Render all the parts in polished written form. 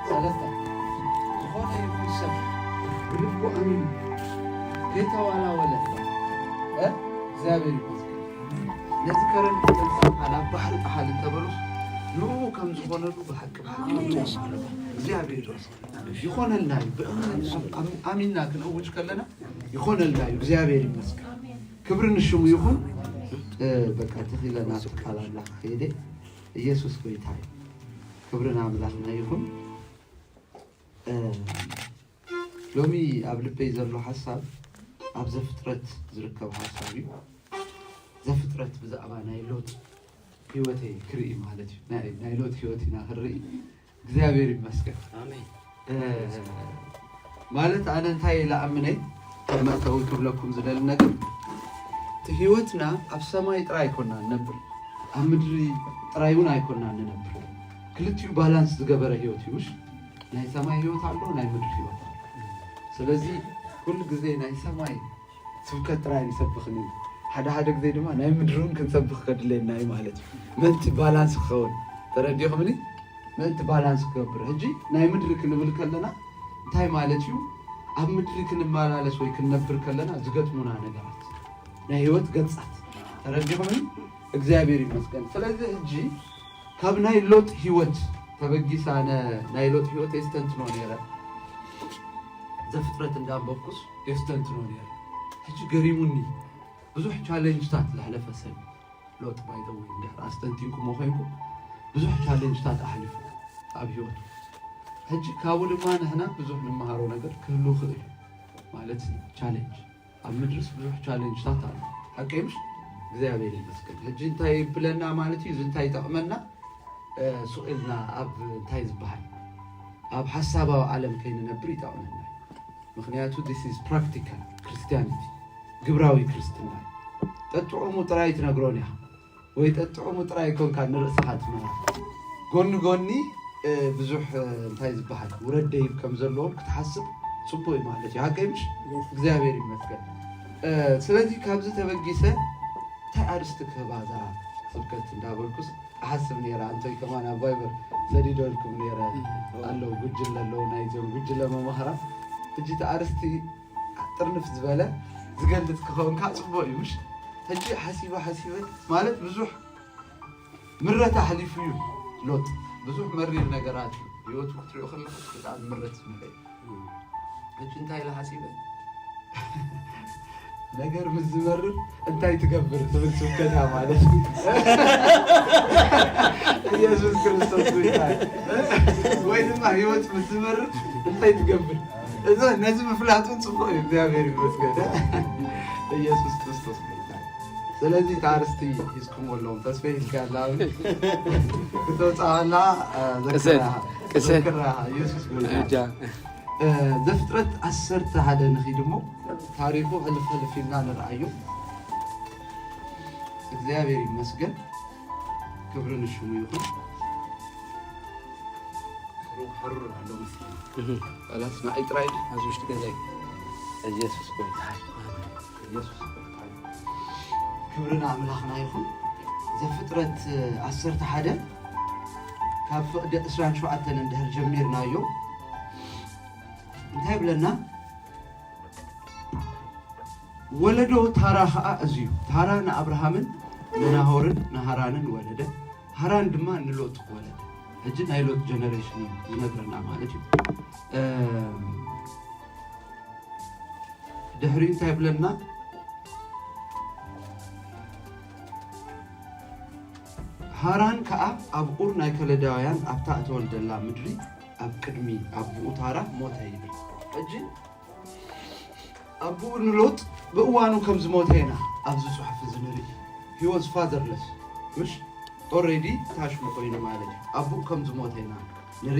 ثلاثة ዝኾነ ይኹን ሰብ ብልቡ ኣሚኑ ከይተዋላ ወለ እግዚአብሔር ይመስገን ነዚ ከረን ተንሳፋና ባህር ጣሃል ተበሉስ ንኡ ከም ዝኾነሉ በሐቅ እግዚአብሔር ይኾነልና አሚንና ክንውጭ ከለና ይኾነልና እግዚአብሔር ይመስገን ክብርን ሽሙ ይሁን በቃ ተኺለና ተቃላላ ሄደ ኢየሱስ ጌታ ክብርን አምላክና ይሁን ሎሚ ኣብ ልበይ ዘሎ ሐሳብ ኣብ ዘፍጥረት ዝርከብ ሐሳብ እዩ ዘፍጥረት ብዛዕባ ናይ ሎጥ ህይወተይ ክርኢ ማለት እዩ ናይ ሎጥ ህይወትና ክርኢ እግዚአብሔር ይመስገን አሜን ማለት ኣነ እንታይ ለኣምነይ ከመተው ክብለኩም ዝደል ነገር ህይወትና ኣብ ሰማይ ጥራይ ኮና ነበር ኣብ ምድሪ ጥራይውን ኣይኮና ነበር ክልቲኡ ባላንስ ዝገበረ ህይወት ይውሽ ናይ ሰማይ ህይወት አሎ ናይ ምድሪ ህይወት አሎ ስለዚ ኩሉ ግዜ ናይ ሰማይ ስብከት ጥራይ ይሰብኽኒ ሓደ ግዜ ድማ ናይ ምድሩን ክንሰብኽ ከድለና ማለት እዩ መንቲ ባላንስ ክኸውን ተረዲኹምኒ መንቲ ባላንስ ክገብር ሕጂ ናይ ምድሪ ክንብል ከለና እንታይ ማለት እዩ ኣብ ምድሪ ክንመላለስ ወይ ክንነብር ከለና ዝገጥሙና ነገራት ናይ ህይወት ገጻት ተረዲኹምኒ እግዚአብሔር ይመስገን ስለዚ ሕጂ ካብ ናይ ሎጥ ህይወት ተበጊሳነ ናይ ሎጥ ህይወት የስተንትኖ ነይረ ዘፍጥረት እንዳንበብኩስ የስተንትኖ ነይረ ሕጂ ገሪሙኒ ብዙሕ ቻሌንጅታት ዝሕለፈ ሰብ ሎጥ ባይተው እንድሕር ኣስተንቲንኩም ኮይንኩም ብዙሕ ቻሌንጅታት ኣሕሊፉ ኣብ ህይወቱ ሕጂ ካብኡ ድማ ንሕና ብዙሕ ንመሃሮ ነገር ክህሉ ክእል ማለት ቻሌንጅ ኣብ ምድርስ ብዙሕ ቻሌንጅታት ኣሉ ሓቀይምሽ እግዚአብሔር ይመስገን ሕጂ እንታይ ብለና ማለት እዩ እንታይ ይጠቕመና ሱኢልና ኣብ እንታይ ዝበሃል ኣብ ሓሳባዊ ዓለም ከይንነብር ይጠቕመና ምክንያቱ this is practical Christianity ግብራዊ ክርስትና ጠጥዑሙ ጥራይ ትነግሮን ያ ወይ ጠጥዑሙ ጥራይ ኮንካ ንርእስኻ ትመራ ጎኒ ብዙሕ እንታይ ዝበሃል ውረደይብ ከም ዘለዎም ክትሓስብ ጽቡቕ ማለት እዩ ሓቀይምሽ እግዚአብሔር ይመስገን ስለዚ ካብዚ ተበጊሰ እንታይ ኣርስቲ ክባዛ ስብከት እንዳበልኩስ أحسب نيرة أنتي كمان أبايبر سديدولكم نيرة الله وجل الله نايزو وجل ما مهرة تجي تعرستي ترنف زبالة زقلت كخون كاتبوا يوش تجي حسيبة مالت بزوح مرة تحليفيو لوط بزوح مري النجارات يوت وقتري أخلص كتاب مرة اسمه تجي انتهي لحسيبة ነገር ምዝመር እንታይ ትገብር ትብልጽው ከታ ማለት ኢየሱስ ክርስቶስ ወይ ድማ ህይወት ምዝመር እንታይ ትገብር እዛ ነዚህ መፍላጡን ጽፎ እግዚአብሔር ይመስገን ኢየሱስ ክርስቶስ ስለዚህ ታርስቲ ይስኩም ወሎም ተስፋዬ ይልካላው ከተጻላ ዘከራ ኢየሱስ ክርስቶስ ዘፍጥረት 10 ሓደ ንኺድሞ ታሪኩ ሕልፍና ንርአዩ እግዚአብሔር ይመስገን ክብርን ሽሙ ይሁን ሩህ አለው መስሎኝ አላስ ማይ ጥራይ አዙሽ ትገዛይ ኢየሱስ ክርስቶስ ኢየሱስ ክርስቶስ ክብርን አምላክና ይሁን ዘፍጥረት 10 ሓደ ካብ ፍቅደ 27 እንደህር ጀሚርናዮ እንታይ ብለና ወለዶ ታራ አዝዩ ታራ አብርሃምን ናሆርን ናሃራንን ወለደ ሃራን ድማ ንሎጥ ወለደ እጅ ናይ ሎጥ ጀነሬሽን ይነግረና ማለት እዩ ድሕሪ እንታይ ብለና ሃራን ከዓ ኣብ ኡር ናይ ከለዳውያን ኣብታ ተወልደላ ምድሪ ኣብ ቅድሚ ኣቡኡ ታራ ሞተ ይብል እጅ ኣቡኡ ንሎጥ በእዋኑ ከም ዝሞተና ኣብዚ ጽሑፍ ዝንሪ he was fatherless مش already ታሽሙ ኮይኑ ማለት ኣቡኡ ከም ዝሞተና ንሪ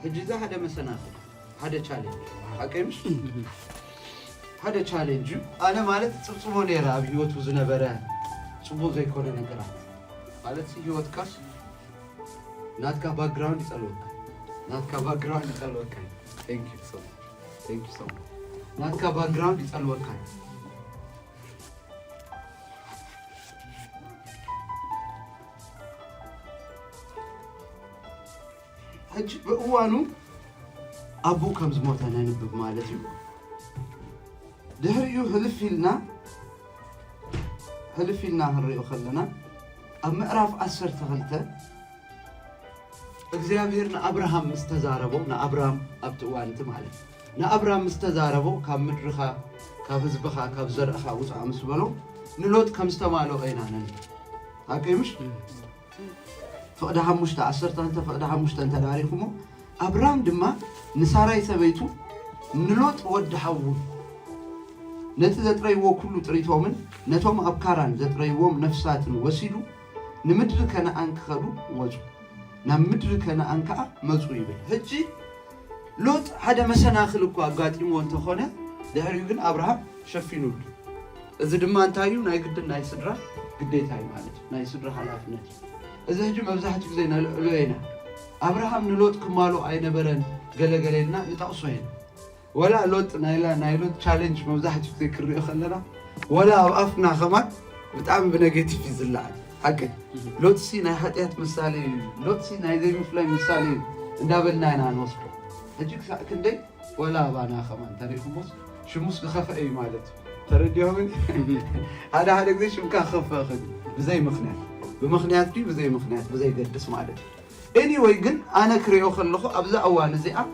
ሕጂ ዛ ሓደ መሰናክል ሓደ ቻሌንጅ ኣቀምሽ ሓደ ቻሌንጅ ኣነ ማለት ጽጽቦ ነራ ኣብ ህይወቱ ዝነበረ ጽቡቕ ዘይኮነ ነገራት ማለት ህይወት ካስ ናትካ ባክግራውንድ ይጸልወካ ናትካ ባክግራውንድ ይጸልወካ thank you so much ናትካ ባክግራውንድ ይጸልወካ حج بأوانو أبو كم زموت أنا نبب مالتي دهريو هلفيلنا هنريو خلنا أما أعرف أسر تغلته እግዚአብሔርና አብርሃም መስተዛረበው ና አብርሃም አብጥዋንት ማለት ና አብርሃም መስተዛረበው ካብ ምድርኻ ካብ ህዝብኻ ካብ ዘርእኻ ውፅአ ምስ በሎ ንሎጥ ከም ዝተማለው አይናነን አቀምሽ ፈቅደ ሓሙሽተ 10 አንተ ፈቅደ ሓሙሽተ ተዳሪኹሞ አብርሃም ድማ ንሳራይ ሰበይቱ ንሎጥ ወድ ሓው ነቲ ዘጥረይዎ ኩሉ ጥሪቶምን ነቶም አብካራን ዘጥረይዎም ነፍሳትን ወሲዱ ንምድር ከነአን ክኸዱ ወፁ ናብ ምድር ከነአን ከዓ መፁ ይብል ሕጂ ሎጥ ሓደ መሰናኽል እኮ አጋጢሞ እንተኾነ ድሕሪኡ ግን አብርሃም ሸፊኑሉ እዚ ድማ እንታዩ ናይ ግድን ናይ ስድራ ግዴታ እዩ ማለት ናይ ስድራ ሓላፍነት እዚ ሕጂ መብዛሕትኡ ግዜ ነልዕሎና አብርሃም ንሎጥ ክማሉ ኣይነበረን ገለገለና ይጣቕሶ ይን ወላ ሎጥ ናይ ሎጥ ቻሌንጅ መብዛሕትኡ ግዜ ክሪኦ ከለና ወላ ኣብ ኣፍና ኸማን ብጣዕሚ ብኔጌቲቭ ይዝለዓል حقا لوتسي ناي حتيات مسالي لوتسي ناي زي مفلاي مسالي اندابلنا انا نوصفه هجيك كندي ولا بانا خمان تاريخ موس شموس خف اي مالت ترديهم هذا زي شمكا خف اخذ بزي مخنيات بمخنيات دي بزي مخنيات بزي قدس مالت anyway ግን انا كريو خلخو ابزا اوان زيا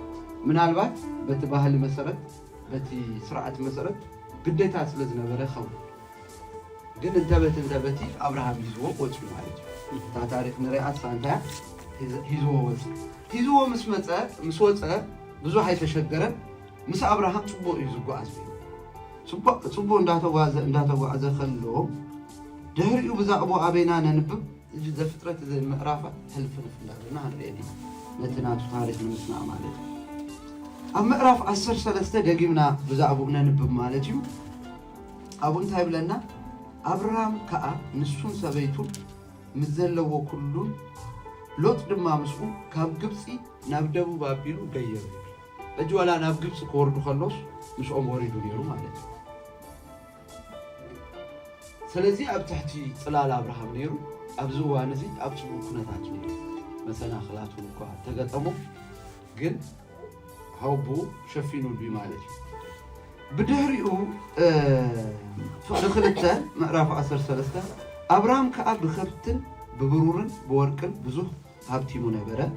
ምናልባት በተባህል መሰረት በቲ ስርዓት መሰረት ግዴታ ስለዝነበረ ኸው ግን እንተበቲ አብርሃም ይዝዎ ወጭ ማለት ነው ታሪክ ንሪአት ሳንታ ይዝዎ ምስወፀ ብዙ አይተሸገረ ምስ አብርሃም ጽቦ ይዝጓዝ ጽቦ እንዳተጓዘ ከሎ ድህሪኡ ብዛዕቦ አቤና ነንብብ ዘፍጥረት ምዕራፍ ህልፍን ፍላልና አንሬዲ ነትናቱ ታሪክ ንምስና ማለት ነው ኣብ ምዕራፍ 13 ደጊምና ብዛዕቦ ነንብብ ማለት እዩ አቡ እንታይ ብለና አብርሃም ከዓ ንሱን ሰበይቱ ምዘለዎ ኩሉን ሎጥ ድማ ምስኡ ካብ ግብፂ ናብ ደቡብ አቢሉ ገየሩ እጅዋላ ናብ ግብፂ ኮርዱ ከሎስ ምስኦም ወሪዱ ነይሩ ማለት ነው ስለዚህ ኣብ ትሕቲ ጽላል አብርሃም ነይሩ ኣብዚ ዋን እዚ ኣብ ጽቡቕ ኩነታት ነይሩ መሰናኽላቱ እኳ ተገጠሙ ግን ሀውቡ ሸፊኑሉ ማለት ነው بدهريو فدخلته مقراف 13 ابراهام كأب بخبتن ببرورن بورقن بزح هابتيمو نبره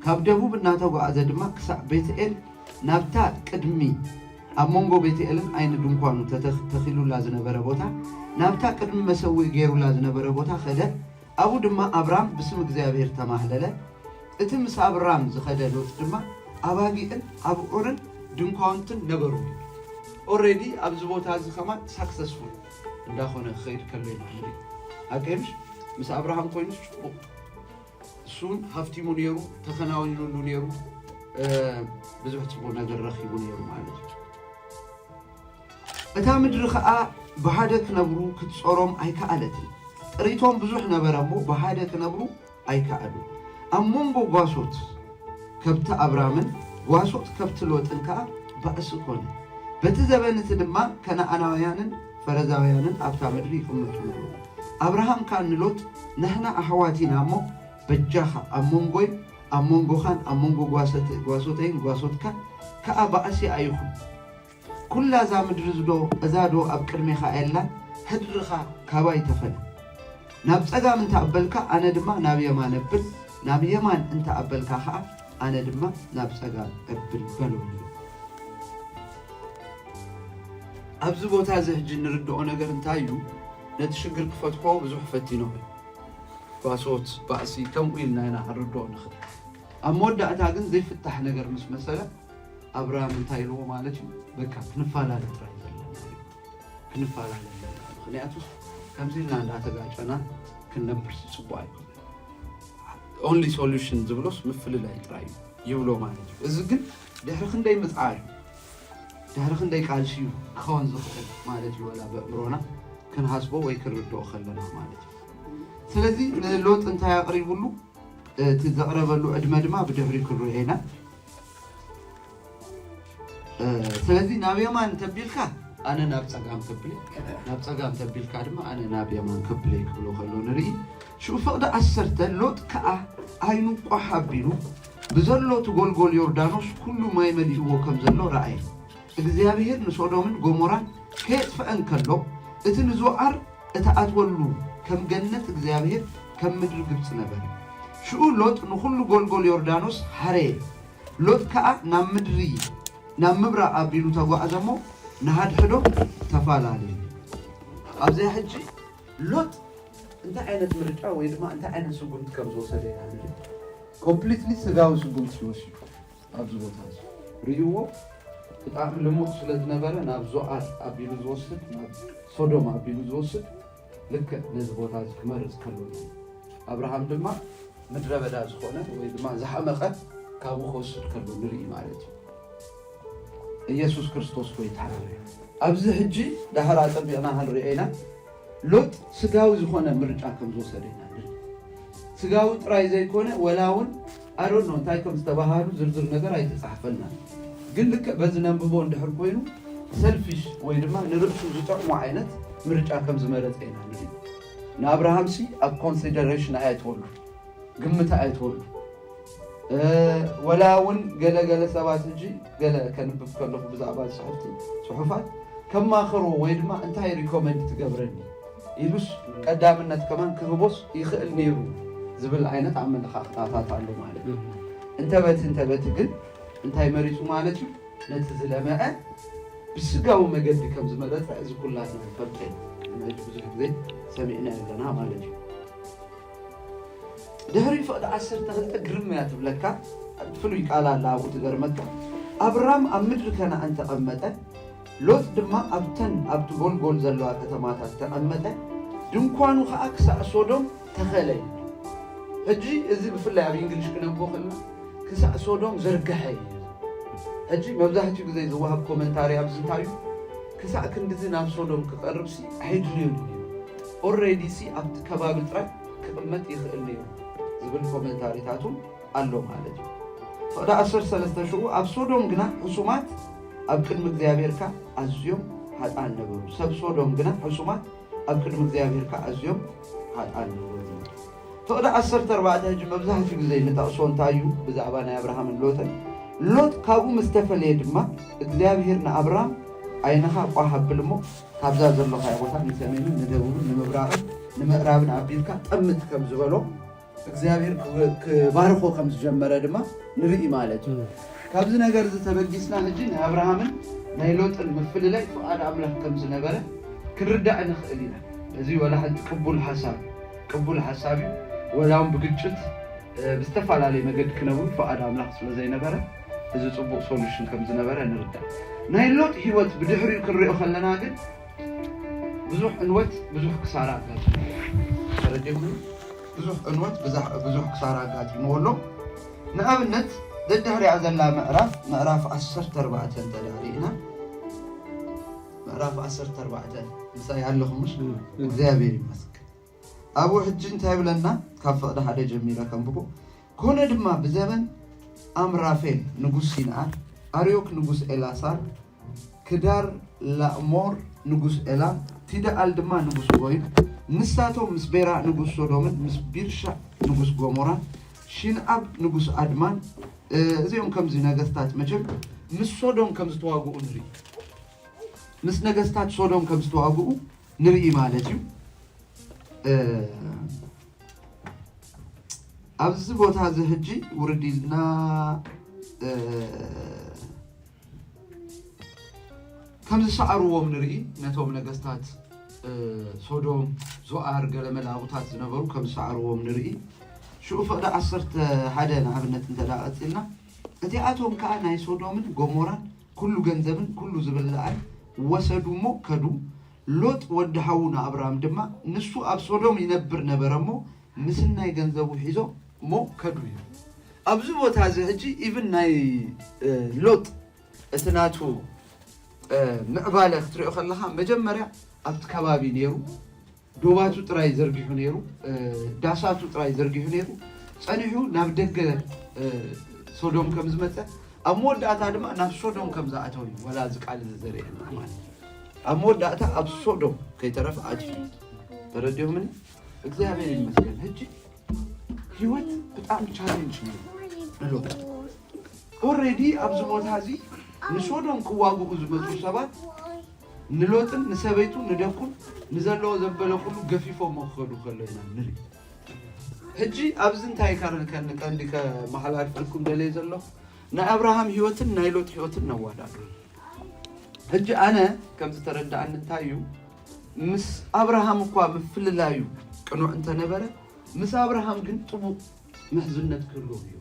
كاب دبوب እናተው ጋዘ ድማ ክሳዕ ቤትኤል ናብታ ቅድሚ ኣብ ሞንጎ ቤትኤልን አይነ ድንኳኑ ተተኺሉላ ዝነበረ ቦታ ናብታ ቅድሚ መሰዊ ገይሩላ ዝነበረ ቦታ ኸደ አቡ ድማ አብራም ብስም እግዚአብሔር ተማህለለ እቲ ምስ አብራም ዝኸደ ሎጥ ድማ አባጊን አብዑርን ድንኳንትን ነበሩ ኦሬዲ ኣብዚ ቦታ እዚ ኸማን ሰክሰስፉል እንዳኾነ ኸይድ ከሎ ይማል አቀምሽ ምስ አብርሃም ኮይኑስ ሱን ሃፍቲሙ ነይሩ ተኸናወኑሉ ነይሩ ብዙሕ ጽቡቕ ነገር ረኺቡ ነይሩ ማለት እዩ እታ ምድሪ ከዓ ብሓደ ክነብሩ ክትጾሮም ኣይከኣለትን ጥሪቶም ብዙሕ ነበረ እሞ ብሓደ ክነብሩ ኣይከኣሉ ኣብ ሞንጎ ጓሶት ከብቲ አብራምን ጓሶት ከብት ሎጥን ከዓ ባእስ ኮነ በቲ ዘበነት ድማ ከነዓናውያንን ፈረዛውያንን ኣብታ ምድሪ ይቕመጡ ነይሩ አብርሃም ካን ሎጥ ነህና ኣሕዋቲና እሞ በጃኻ ኣብ ሞንጎኻን ኣብ ሞንጎ ጓሶተይን ጓሶትካ ከዓ ባእሲ ኣይኹን ኩላ እዛ ምድሪ እዛ ዶ ኣብ ቅድሜኻ የላ ህድርኻ ካባይ ተፈለ ናብ ፀጋም እንተኣበልካ ኣነ ድማ ናብ የማን ኣብል ናብ የማን እንተኣበልካ ከዓ ኣነ ድማ ናብ ፀጋም ኣብል በሎ ኣብዚ ቦታ እዚ ሕጂ ንርድኦ ነገር እንታይ እዩ ነቲ ሽግር ክፈትሖ ብዙሕ ፈቲኖ ጓሶት ባእሲ ከምኡ ኢልና ኢና ክንርድኦ ንኽእል ኣብ መወዳእታ ግን ዘይፍታሕ ነገር ምስ መሰለ አብርሃም እንታይ ኢልዎ ማለት እዩ በቃ ክንፋላለ ጥራይ ዘለና ክንፋላለ ምክንያቱስ ከምዚ ኢልና እንዳተጋጨና ክንነብር ጽቡቕ ኣይኮነ ኦንሊ ሶሉሽን ዝብሎስ ምፍልላይ ጥራይ ይብሎ ማለት እዩ እዚ ግን ድሕሪ ክንደይ ምፅዓር ድሕሪ ክንደይ ቃልሲ እዩ ክኸውን ዝኽእል ማለት እዩ ወላ በእምሮና ክንሃስቦ ወይ ክንርድኦ ከለና ማለት እዩ ስለዚ ሎጥ እንታይ ኣቕሪቡሉ እቲ ዘቕረበሉ ዕድመ ድማ ብድሕሪ ክንሪኦ ኢና ስለዚህ ናብ የማን ተቢልካ أنا ناب تجام كبلي ناب تجام تبيل كارما أنا ناب يمان كبلي كبلو خلون ري شوف هذا أثرت لوط كأ عينو قحبينو بزلو تقول قول يوردانوس كل ما يملي هو كم زلو رأي እግዚአብሔር ንሶዶምን ጎሞራን ከየት ፈንከሎ እትንዞአር እታአትወሉ ከም ገነት እግዚአብሔር ከም ምድር ግብጽ ነበር ሽኡ ሎጥ ንኹሉ ጎልጎል ዮርዳኖስ ሐሬ ሎጥ ከአ ናብ ምድሪ ናብ ምብራ አቢሉ ተጓዓዘሞ ንሃድሕዶ ተፋላለ ኣብዚ ሕጂ ሎጥ እንታ ዓይነት ምርጫ ወይ ድማ እንታ ዓይነት ስጉምት ከም ዝወሰደ ያለ ኮምፕሊትሊ ስጋው ስጉምት ሲወስዱ ኣብዚ ቦታ ሪእዎ በጣም ለሞት ስለነበረ ናብ ዞአር አቢሉ ዝወስድ ናብ ሶዶም አቢሉ ዝወስድ ልክ ነዚህ ቦታ ዝመርጽ ከሎ አብርሃም ድማ ምድረ በዳ ዝሆነ ወይ ድማ ዘሐመቀ ካብኡ ክወስድ ከሎ ንርኢ ማለት እዩ ኢየሱስ ክርስቶስ ወይ ታረረ ኣብዚ ሕጂ ዳህራ ጠቢዕና ንሪኤና ሎጥ ስጋዊ ዝሆነ ምርጫ ከም ዝወሰደና ስጋዊ ጥራይ ዘይኮነ ወላውን አሮን ነው እንታይ ከም ዝተባሃሉ ዝርዝር ነገር አይተጻፈልና ግን ልክ በዝነንብቦ እንድሕር ኮይኑ ሰልፊሽ ወይ ድማ ንርእሱ ዝጠቅሙ ዓይነት ምርጫ ከም ዝመረጸና ንርኢ ንአብርሃም ሲ ኣብ ኮንሲደሬሽን አይተወሉ ግምት አይተወሉ ወላውን ገለገለ ሰባት እንጂ ገለ ከንብብ ከለኹ ብዛዕባ ጽሑፋት ከማኸሮ ወይ ድማ እንታይ ሪኮመንድ ትገብረኒ ኢሉስ ቀዳምነት ከማን ክህቦስ ይኽእል ነይሩ ዝብል ዓይነት ኣመለኻኽታታት ኣሎ ማለት እንተበት ግን እንታይ መሪጹ ማለት እዩ ነቲ ዝለመዐ ብስጋዊ መገዲ ከም ዝመረጸ እዚ ኩላትና ንፈልጥ ናይ ብዙሕ ግዜ ሰሚዕና ኣለና ማለት እዩ ድሕሪ ፍቅዲ 12 ግርም እያ ትብለካ ፍሉይ ቃል ኣላ ኣብኡ ትገርመካ አብርሃም ኣብ ምድሪ ከነዓን ተቐመጠ ሎጥ ድማ ኣብተን ኣብቲ ጎልጎል ዘለዋ ከተማታት ተቐመጠ ድንኳኑ ከዓ ክሳዕ ሶዶም ተኸለየ ሕጂ እዚ ብፍላይ ኣብ እንግሊሽ ክነብቦ ከለና ክሳዕ ሶዶም ዘርግሐ ሕጂ መብዛሕትኡ ግዜ ዝወሃብ ኮመንታሪ ኣብዚ እንታይ እዩ ክሳዕ ክንድዚ ናብ ሶዶም ክቐርብሲ ኣይድልዮን ኦልሬዲ ሲ ኣብቲ ከባቢ ጥራይ ክቕመጥ ይኽእል ነይሩ ዝብል ኮመንታሪታቱ ኣሎ ማለት እዩ ፍቅዲ 13 ሽዑ ኣብ ሶዶም ግና ሕሱማት ኣብ ቅድሚ እግዚአብሔርካ ኣዝዮም ሓጣን ነበሩ ሰብ ሶዶም ግና ሕሱማት ኣብ ቅድሚ እግዚአብሔርካ ኣዝዮም ሓጣን ነበሩ ፍቅዲ 14 ሕጂ መብዛሕትኡ ግዜ ንጠቕሶ እንታይ እዩ ብዛዕባ ናይ አብርሃምን ሎጥን ሎጥ ካብኡ ምስተፈለየ ድማ እግዚአብሔር ንአብርሃም ዓይንኻ ቋህ ኣብል እሞ ካብዛ ዘለኻ ቦታ ንሰሜንን ንደቡብን ንምዕራብን ኣቢልካ ጠምት ከም ዝበሎ እግዚአብሔር ክባርኮ ከም ዝጀመረ ድማ ንርኢ ማለት እዩ ካብዚ ነገር ዝተበጊስና ሕጂ ናይ አብርሃምን ናይ ሎጥን ምፍልላይ ፍቃድ ኣምላኽ ከም ዝነበረ ክንርዳእ ንኽእል ኢና እዚ ወላ ሓንቲ ቅቡል ሓሳብ እዩ ወላውን ብግጭት ብዝተፈላለየ መገዲ ክነብሩ ፍቃድ ኣምላኽ ስለ ዘይነበረ እዚ ጽቡቕ ሶሉሽን ከም ዝነበረ ንርዳእ ናይ ሎጥ ህይወት ብድሕሪኡ ክንሪኦ ከለና ግን ብዙሕ ዕንወት ብዙሕ ክሳራ ኣጋጢሙ ተረዲእኩ ብዙሕ ዕንወት ብዙሕ ክሳራ ኣጋጢምዎ ኣሎ ንኣብነት ደድሕሪኣ ዘላ ምዕራፍ 14 ተዳሪእና ምዕራፍ 14 ምሳይ ኣለኹምሽ እግዚአብሔር ይመስገን ኣብኡ ሕጂ እንታይ ብለና ካብ ፍቅዲ ሓደ ጀሚረ ከንብቦ ኮነ ድማ ብዘበን አምራፌል ንጉስ ሲንዓር አርዮክ ንጉስ ኤላሳር ክዳር ላእሞር ንጉስ ኤላም ቲዳአል ድማ ንጉስ ጎይም ንሳቶም ምስ ቤራ ንጉስ ሶዶምን ምስ ቢርሻ ንጉስ ጎሞራን ሽንዓብ ንጉስ አድማን እዚኦም ከምዚ ነገስታት መቸም ምስ ሶዶም ከም ዝተዋግኡ ንርኢ ምስ ነገስታት ሶዶም ከም ዝተዋግኡ ንርኢ ማለት እዩ ኣብዚ ቦታ እዚ ሕጂ ውርዲልና ከም ዝሰዓርዎም ንርኢ ነቶም ነገስታት ሶዶም ዞአር ገለመላውታት ዝነበሩ ከም ዝሰዓርዎም ንርኢ ሽኡ ፍቅዲ 11 ንኣብነት እንተዳቐፅልና እቲኣቶም ከዓ ናይ ሶዶምን ጎሞራን ኩሉ ገንዘብን ኩሉ ዝብልዓል ወሰዱ እሞ ከዱ ሎጥ ወዲ ሓውና አብርሃም ድማ ንሱ ኣብ ሶዶም ይነብር ነበረ እሞ ምስናይ ገንዘቡ ሒዞ እሞ ከዱ እዩ ኣብዚ ቦታ እዚ ሕጂ ኢቭን ናይ ሎጥ እቲ ናቱ ምዕባለ ክትሪኦ ከለኻ መጀመርያ ኣብቲ ከባቢ ነይሩ ዶባቱ ጥራይ ዘርጊሑ ነይሩ ዳሳቱ ጥራይ ዘርጊሑ ነይሩ ፀኒሑ ናብ ደገ ሶዶም ከም ዝመፀ ኣብ መወዳእታ ድማ ናብ ሶዶም ከም ዝኣተው እዩ ወላ ዝቃል ዘርእየና ማለት أموداتا أبصودو كي ترف عجفي ترديهم مني እግዚአብሔር ይመስገን እጂ ህይወት በጣም ቻሌንጅ ነው ነው ኦሬዲ አብዝሞታዚ ንሶዶም ክዋጉ ዝመጡ ሰባት ንሎጥን ንሰበይቱ ንደኩን ንዘለው ዘበለ ሁሉ ገፊፎ መخدو ከለና ንሪ እጂ አብዝንታይ ካረከን ቀንዲ ከመሐላል ፍልኩም ደለ ይዘለው ናአብርሃም ህይወትን ናይሎጥ ህይወትን ነዋዳዱ እጂ አነ ከምዝ ተረዳን እንታዩ ምስ አብርሃም እንኳን ምፍልላዩ قنوع انت نبره مس ابراهام ግን ጥቡ መህዝነት ክሎ እዩ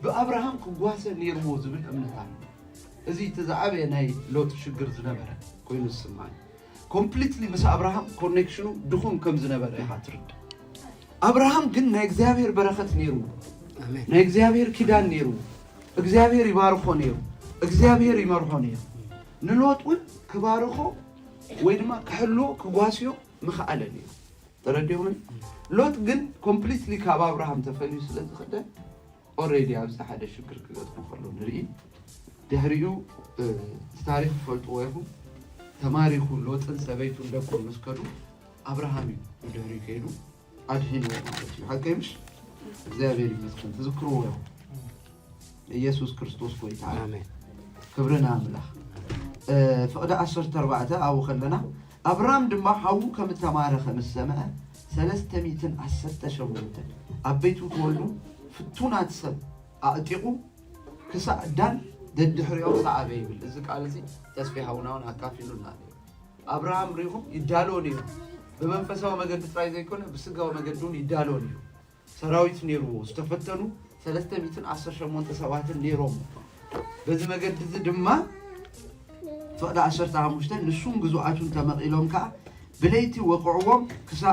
በአብርሃም ከጓሰ ኒርሞ ዝብል እምነት አለ እዚ ተዛዓበ ናይ ሎጥ ሽግር ዝነበረ ኮይኑ ስማኝ ኮምፕሊትሊ መስ አብርሃም ኮኔክሽኑ ድኹም ከም ዝነበረ ይሓትርድ አብርሃም ግን ናይ እግዚአብሔር በረከት ኒሩ አሜን ናይ እግዚአብሔር ኪዳን ኒሩ እግዚአብሔር ይባርኮ ኒሩ እግዚአብሔር ይመርሖ ኒሩ ንሎጥን ከባርኮ ወይድማ ከሕሎ ከጓስዮ መخአለ ኒሩ ترديهم لوط جن completely كاب أبراهام تفلي سلة خده already أبز حدا شكر كذا تخلون رئي دهريو تاريخ فلتوه تماريخ لوط سبيتون لكم مسكرو أبراهامي دهري كيلو أدهين وقتي حكيمش زابيري مسكن تذكروه يسوع كريستوس كوي تعالى كبرنا عمله فقد عشر تربعته أو خلنا أبرام دم حاو كم تمارخ من السماء 310 شهوت أبيتو تولو فتونات سب أعتقو كسا دان ضد حريو صعبي بالذك على زي تسبيح هوناون أكافيلو نادي أبرام ريهم يدالوني بمنفسه ما قد تراي زي كونه بسقوا ما قدون يدالوني سراويت نيرو استفتنوا 310 شمون تسوات نيروم بس ما قد تدما فقد 10 عامشتين نسون جزوعاتهم تمقيلهم كا بليتي وقعوهم كسا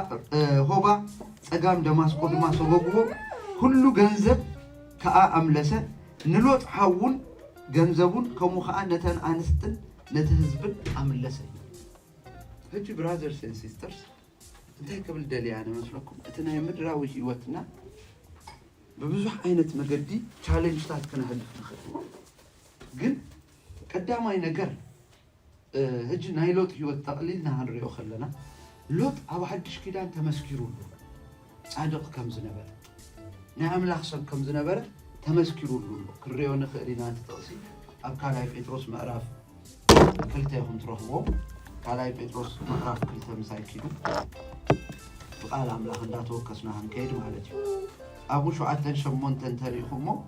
هوبا تقام دماسكو دماسو بقوه كل جنزب كا أملسة نلوت حاول جنزبون كمخاء نتن أنستن نتهزبن أملسة هجي براذرز and sisters انتهي قبل دالي أنا مثلكم أتنا يمدراوي هيوتنا ببزوح عينة مقدي challenge تاعت كنا هدف نخدم قل قدامي نقر هجي نايلوت هيوت تقليلنا هنريو خلنا لوط أبو حدش كده أنت مسكيرون صادق كم زنبر نعم لحسن كم زنبر تمسكيرون كريو نخيرين أنت تقصي أبكالاي بيتروس مقراف كلتا يخون تروحوه كالاي بيتروس مقراف كلتا مسايكينو وقال عملا هنداتو وكسنا هنكيد مالتي أبو شو عدتن شمونتن تاريخومو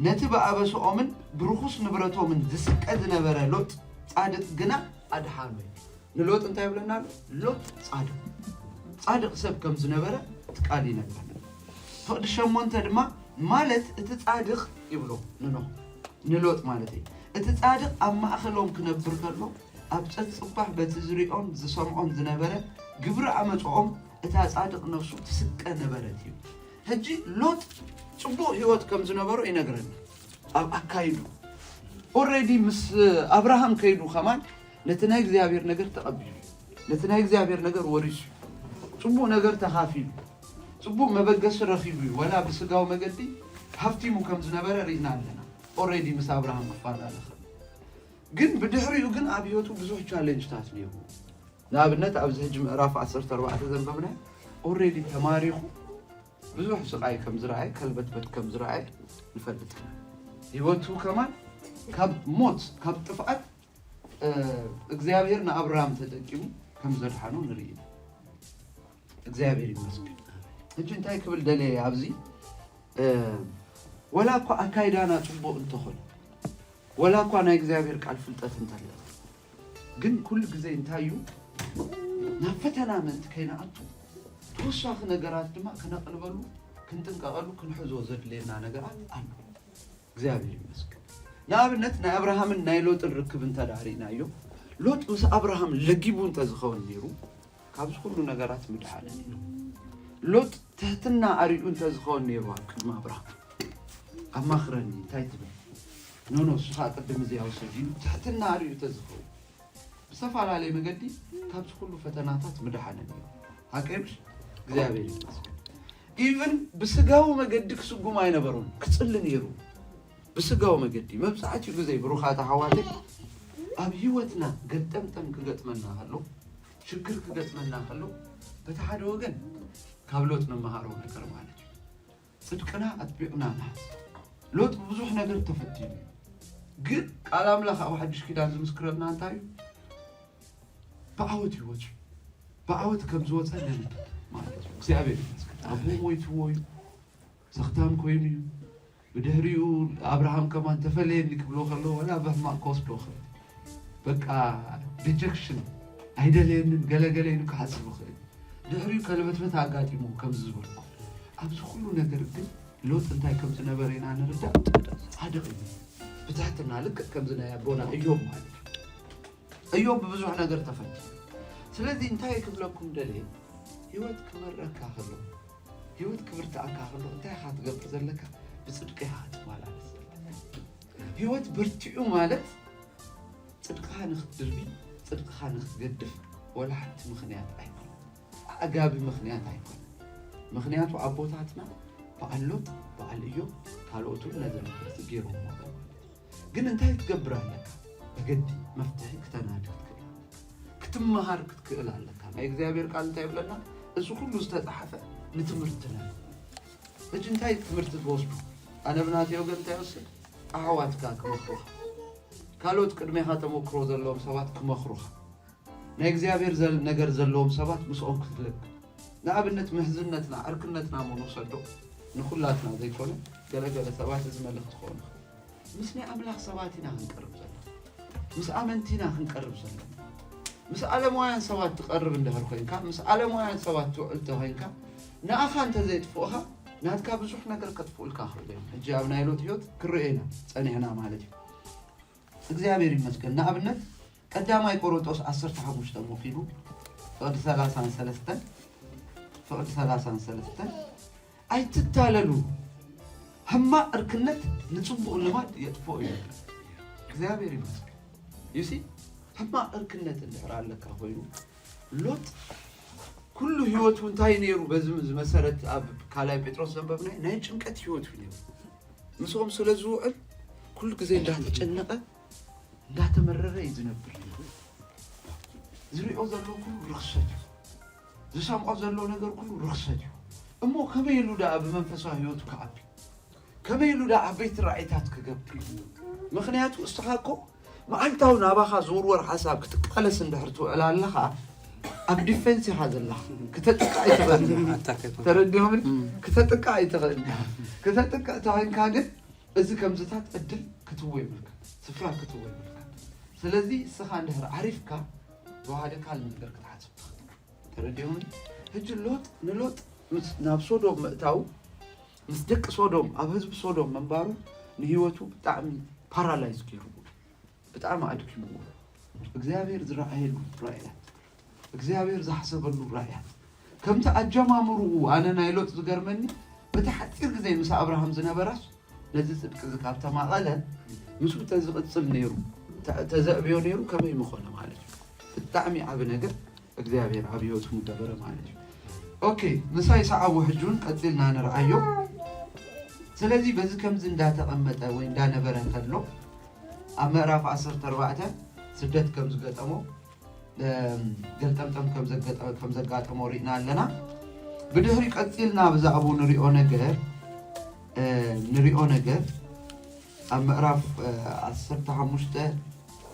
نتبع أبسو أمن بروخوس نبرتو من دسك أد نبرا لوط صادق جنا أدحامي نلوط أنت يبلنا لوط صادق سب كم زنبرة تقالي نبرنا فقد شمون تدما مالت تصادق يبلو نلوط مالتي تصادق أما أخلهم كنبر كله أبسط صباح بتزريعهم زسمعهم زنبرة قبر عمتهم تصادق نفسه تسك نبرتي هجي لوط صبوا هيوت كم زنبرة ينقرن أكايدو already مس أبراهام كيدو خمان نتناي እግዚአብሔር ነገር ተቀበሉ نتناي እግዚአብሔር ነገር ወሪሱ ጽቡ ነገር ተኻፊሉ ጽቡ መበገስ ረኺቡ ወላ በስጋው መገዲ ሀፍቲሙ ከም ዝነበረ ሪና ኣለና already مس أبراهام መፋራለ ግን በድሕሪኡ ግን አብዮቱ ብዙ ቻሌንጅታት ነው ለአብነት ኣብዚ ህጅ ምዕራፍ 14 ዘንበብና already ተማሪኹ ብዙ ስቃይ ከም ዝራኣይ ከልበትበት ከም ዝራኣይ ንፈልጥ ህይወቱ ከማን ካብ ሞት ካብ ጥፋት እግዚአብሔር አብርሃም ተጠቂሙ ከም ዘድሓኑ ንርኢ እግዚአብሔር ይመስገን እጅ እንታይ ክብል ደለ ኣብዚ ወላ እኮ አካይዳና ጽቦ እንተኾን ወላ እኮ ናይ እግዚአብሔር ቃል ፍልጠት እንተለ ግን ኩል ግዜ እንታዩ ናፈተና ምን ከይናአቱ ተወሳኺ ነገራት ድማ ከነቅልበሉ ክንጥንቀቀሉ ክንሕዞ ዘድለና ነገራት አሉ እግዚአብሔር ይመስገን نابنت نا أبراهام نايلوت الركب انت دارينا يو لوط مس أبراهام لجيبون تزخون نيرو كابس كله نجارات مدحالة نيرو لوط تهتنا أريون تزخون نيرو كم أبراهام أما خرني تايتبه نو سخاء قدم زي أو سجين تهتنا أريون تزخون بسفر عليه مجدي كابس كله فتناتات مدحالة نيرو هكذا زابيري even بسجاو مجدك سجوا ما ينبرون كتسل نيرو بسقاو مقدي ما بساعتي جزء بروخات حوالي أبيوتنا قدمتم كقدمنا هلو شكر كقدمنا هلو بتحد وجن كابلوتنا مهارون كرمانج صدقنا أتبعنا ناس لوط بزوح نقدر تفتين قد على ملخ أو حدش كده عند مسكرنا نتاعي بعوت يوجه بعوت كم زوج أنا ما أدري سيابي أبوه مويتوي سختام كويني بدهريو أبراهام كمان تفلين نكبلو خلو ولا بهم كوس بلوخ بقى ريجكشن هيدا لين قلقلين كحسب خير دهريو كلمة متعقاتي مو كم زبركم أبز كله نقدر قل لوط أنتي كم زنبرين أنا رجع هذا غير بتحتنا لك كم زنا يبونا أيوب مالك أيوب بزوح نقدر تفهم سلذي أنتي كبلكم دليل هيوت كبر كاخلو هيوت كبرت كاخلو أنتي خات قبر زلك بصدق هات مالك هيوت برتعو مالك صدقها نخدربي صدقها نخدف ولا حتى مخنيات أيكون أجابي مخنيات أيكون مخنيات وأبوتاتنا فعلوت فعليو قالوا تقول نزل تجيرهم هذا قلنا أنت تقبر لك بجدي مفتاحك تنادي كتم مهارك تقول لك ما إخزابير قال أنت يبلنا إذا كله استضعفه نتمرتنا لكن أنت تمرت توصله أنا بناتي وقلت أنت يوصل أعواتك كمخروخ قالوا تقدمي هذا مكرو زلهم سبات كمخروخ ما إخزابير زل نجر زلهم سبات مسؤول كتلك نعبنت محزنتنا أركنتنا منوصلو نخلاتنا زي كله قال سبات زملك تخونه مسني أملاك سباتنا هنقرب زلنا مس آمنتنا هنقرب زلنا مس على موين سبات تقرب عندها الخين كا مس على موين سبات تعلت هين كا نأخا أنت زيت فوقها نهتك بزوح نقر كتفوق الكاخر اليوم جابنا يلوت هيوت كرئينا أنا هنا مالتي إخزابير يمسكن نعبنت قدام يقولوا عصر تحمش تموكيلو فقد 33 فقد 33 أي تتاللو هما أركنت نصبوا اللمات يطفوا يلا إخزابير يمسك يسي هما أركنت اللي حرال لك أخوينو لوط كل هيوت وانتهي نيرو بزم مسارة أب كالاي بيتروس زنبابنا ناين شنكت هيوت فينيو مسوهم سلزوعل كل كزين ده تجنقه ده تمرره يزنبر زريعو زلو كله رخصته زسامعو زلو نقر كله رخصته أمو كما يلو دا أب منفسه هيوت كعبي كما يلو دا عبيت رعيتات كقبي مخنياتو استخاكو ما أنتو نابخا زور حساب كتقلس اندهرتو على اللخا أب ديفنسي هذا الله كتتقع يتغني تردهم كتتقع يتغني كتتقع تغني كاقل إذا كم زتات أدل كتوي ملك سفرات كتوي ملك سلذي سخان دهر عرفك وهذا كال مقدر كتحسب تردهم هج اللوط نلوط ناب صودوم مقتاو مصدق صودوم أب حزب صودوم منبارو نهيوتو بتعمي بارالايز كيرو بتعمى أدكيمو إخزابير زرعيلو رأيات إخزابير زحسبلو رأيات كم تأجمامرو أنا نايلوت زقرمني بتحتير زي مسا أبراهام زنبراس لذي صدق زكابتا ما غلا مسو تزغتصل نيرو تزأبيو نيرو كما يمخونه معلش التعمي عب نجر إخزابير عبيوت مدبره معلش أوكي نساي ساعة وحجون قتلنا نرأيو سلذي بز كم زندا تقمطه وين دا نبره خلو أمراف 14 سدت كم زقطمو قلتمتم كم زقاطمو رينا لنا بدهري قتلنا بزعبو نريو نجر أمراف 15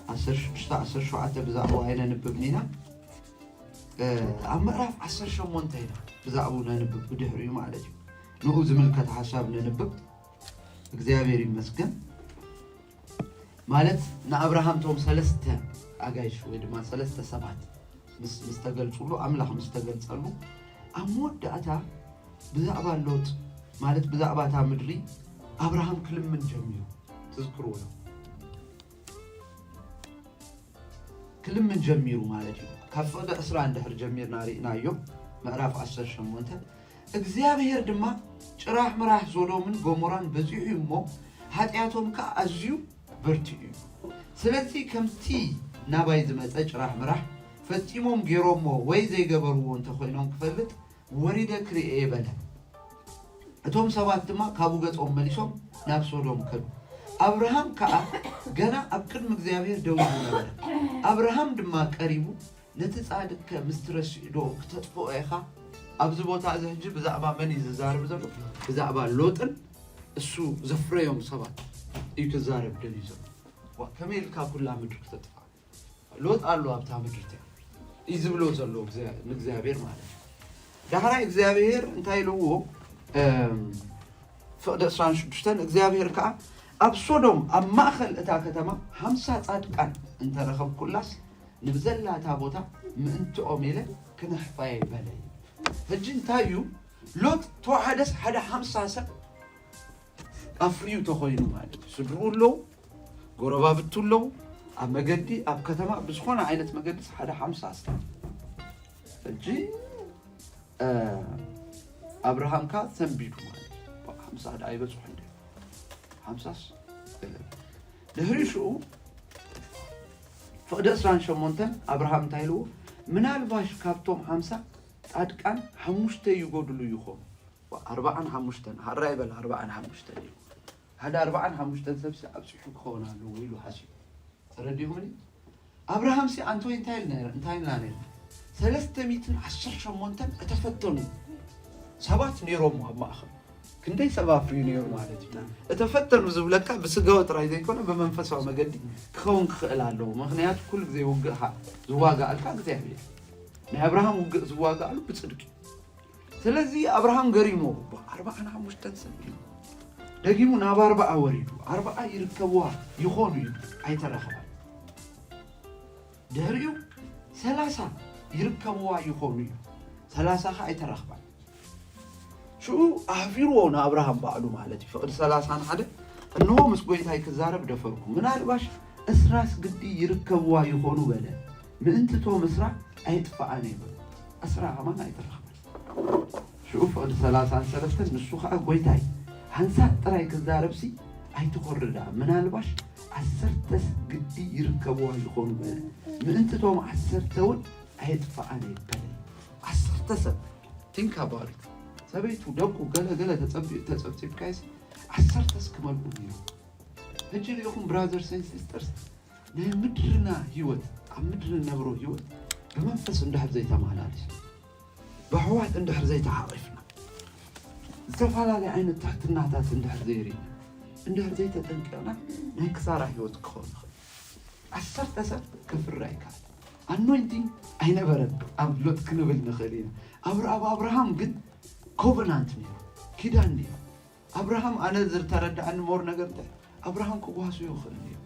10 شوعة بزعبو هينا نببنينا أمراف 10 شمونت هينا بزعبونا نبب بدهري معلش نقول زملكة حسابنا نبب إخزابير يمسكن مالت نأبراهام توم 3 أجايش ويدما 3 سبعات مستقل شلو أملاح مستقل صلو أمود داتا بزعبا لوط مالت بزعباتا مدري أبراهام كلم من جميو تذكروه كلم من جميرو مالتي كفد أسرع عند هر جمير ناري نايو مقراف 10 شمونته إخزابير دما شراح مراح زودومن غوموران بزيو يمو هاتياتهم كأزيو برتيو سلسي كمتي نابايز مزاج راح مراح فتيموم جيرومو ويزي قبروون تخوينهم كفلت وريدا كريئي بلا اتهم سوات دما كابوغت مليسوم نابسودوم كلو أبراهام كأ ገና ኣብ ቅድሚ እግዚአብሔር ደው ነበረ አብርሃም ድማ ቀሪቡ ነተጻድቅ ከምስትረስዶ ከተጥፎ አይኻ ኣብዚ ቦታ እዚ ሕጂ ብዛዕባ መን ይዛረብ ዘሎ ብዛዕባ ሎጥን እሱ ዘፍረዮም ሰባት እዩ ክዛረብ ደልዩ ዘሎ ከመይልካ ኩላ ምድር ከተጥፋ ሎጥ አሉ ኣብታ ምድር ተ ይዝብሎ ዘሎ እግዚአብሔር ማለት ዳህራ እግዚአብሔር እንታይ ልዎ ፍቅደ 16 እግዚአብሔር ከዓ ኣብ ሶዶም ኣብ ማእኸል እታ ከተማ 50 ጻድቃን እንተረኸብ ኩላስ ንብዘላታ ቦታ ምእንትኦም ኢለ ክነሕፋይ በለይ ሕጂ እንታይ እዩ ሎጥ ተዋሓደስ ሓደ 50 ሰብ ኣፍርዩ ተኾይኑ ማለት ስድሩ ኣለዉ ጎረባብቱ ኣለዉ ኣብ መገዲ ኣብ ከተማ ብዝኾነ ዓይነት መገዲስ ሓደ 50 ሰብ ሕጂ አብርሃም ካ ሰንቢዱ ማለት 50 ዳ አይበጽሑ እንደ 50 ለህሪሹ فقد أسران شمونتن أبراهام تايلو من الباش كابتوم 50 ጻድቃን 5 ይጎድሉ ይኾኑ 40 5 هرايبل 40 5 هذا 40 5 ሰብስ ኣብጽሑ ክኾናሉ ኢሉ ሓሲብ ተረዲሁኒ አብርሃም ሲ አንቶ እንታይልና ነር 318 እተፈተኑ ሰባት ነይሮም ኣብ ማእኸል ክንደይ ሰባት ፍሪ ነይሩ ማለት እዩ እተፈተኑ ዝብለካ ብስጋው ጥራይ ዘይኮነ በመንፈሳዊ መገዲ ክኸውን ክኽእል ኣለዎ ምክንያቱ ኩሉ ግዜ ውግእኻ ዝዋጋእልካ እግዚአብሔር ናይ አብርሃም ውግእ ዝዋጋእሉ ብጽድቅ ስለዚህ አብርሃም ገሪሞ 45 ሰብ ደጊሙ ናብ 40 ወሪዱ 40 ይርከብዋ ይኾኑ አይተረኸባ ድሕሪኡ 30 ይርከብዋ ይኾኑ 30 አይተረኸባ شو أحفيرونا أبراهام بعلو مالتي فقد 30 عدد إنه مسقويتها يكزارب دفركم من الباش أسراس قدي يركبوا يخونوا بلا من أنت تو مسرع أيدفع عنيبا أسرع ما يترخب شوف فقد 30 سلفتن نسوخ أقويتها هنسات ترى يكزارب سي أي تقرر من الباش عسرتس قدي يركبوا يخونوا بلا من أنت تو عسرتون أيدفع عنيبا عسرتس think about it سبيتو دقو قلا تتصبت كايس عسرت اسكمل بنيو هجي ليكم براذرز اند سيسترز نمدرنا هيوت عمدرنا نبرو هيوت بمنفس اندحر زي تمالالش بحوات اندحر زي تعرفنا استفعل عين تحت النعتات اندحر زي رينا اندحر زي تتنكرنا نهيك صار هيوت كون عسرت اسر كفر رايك anointing اين برد ابلوت كنبل نخلينا ابراهام قد كوفنانت نيو كيدان نيو أبراهام أنا زر ترد عن مور نجرته أبراهام كواسو يخل نيو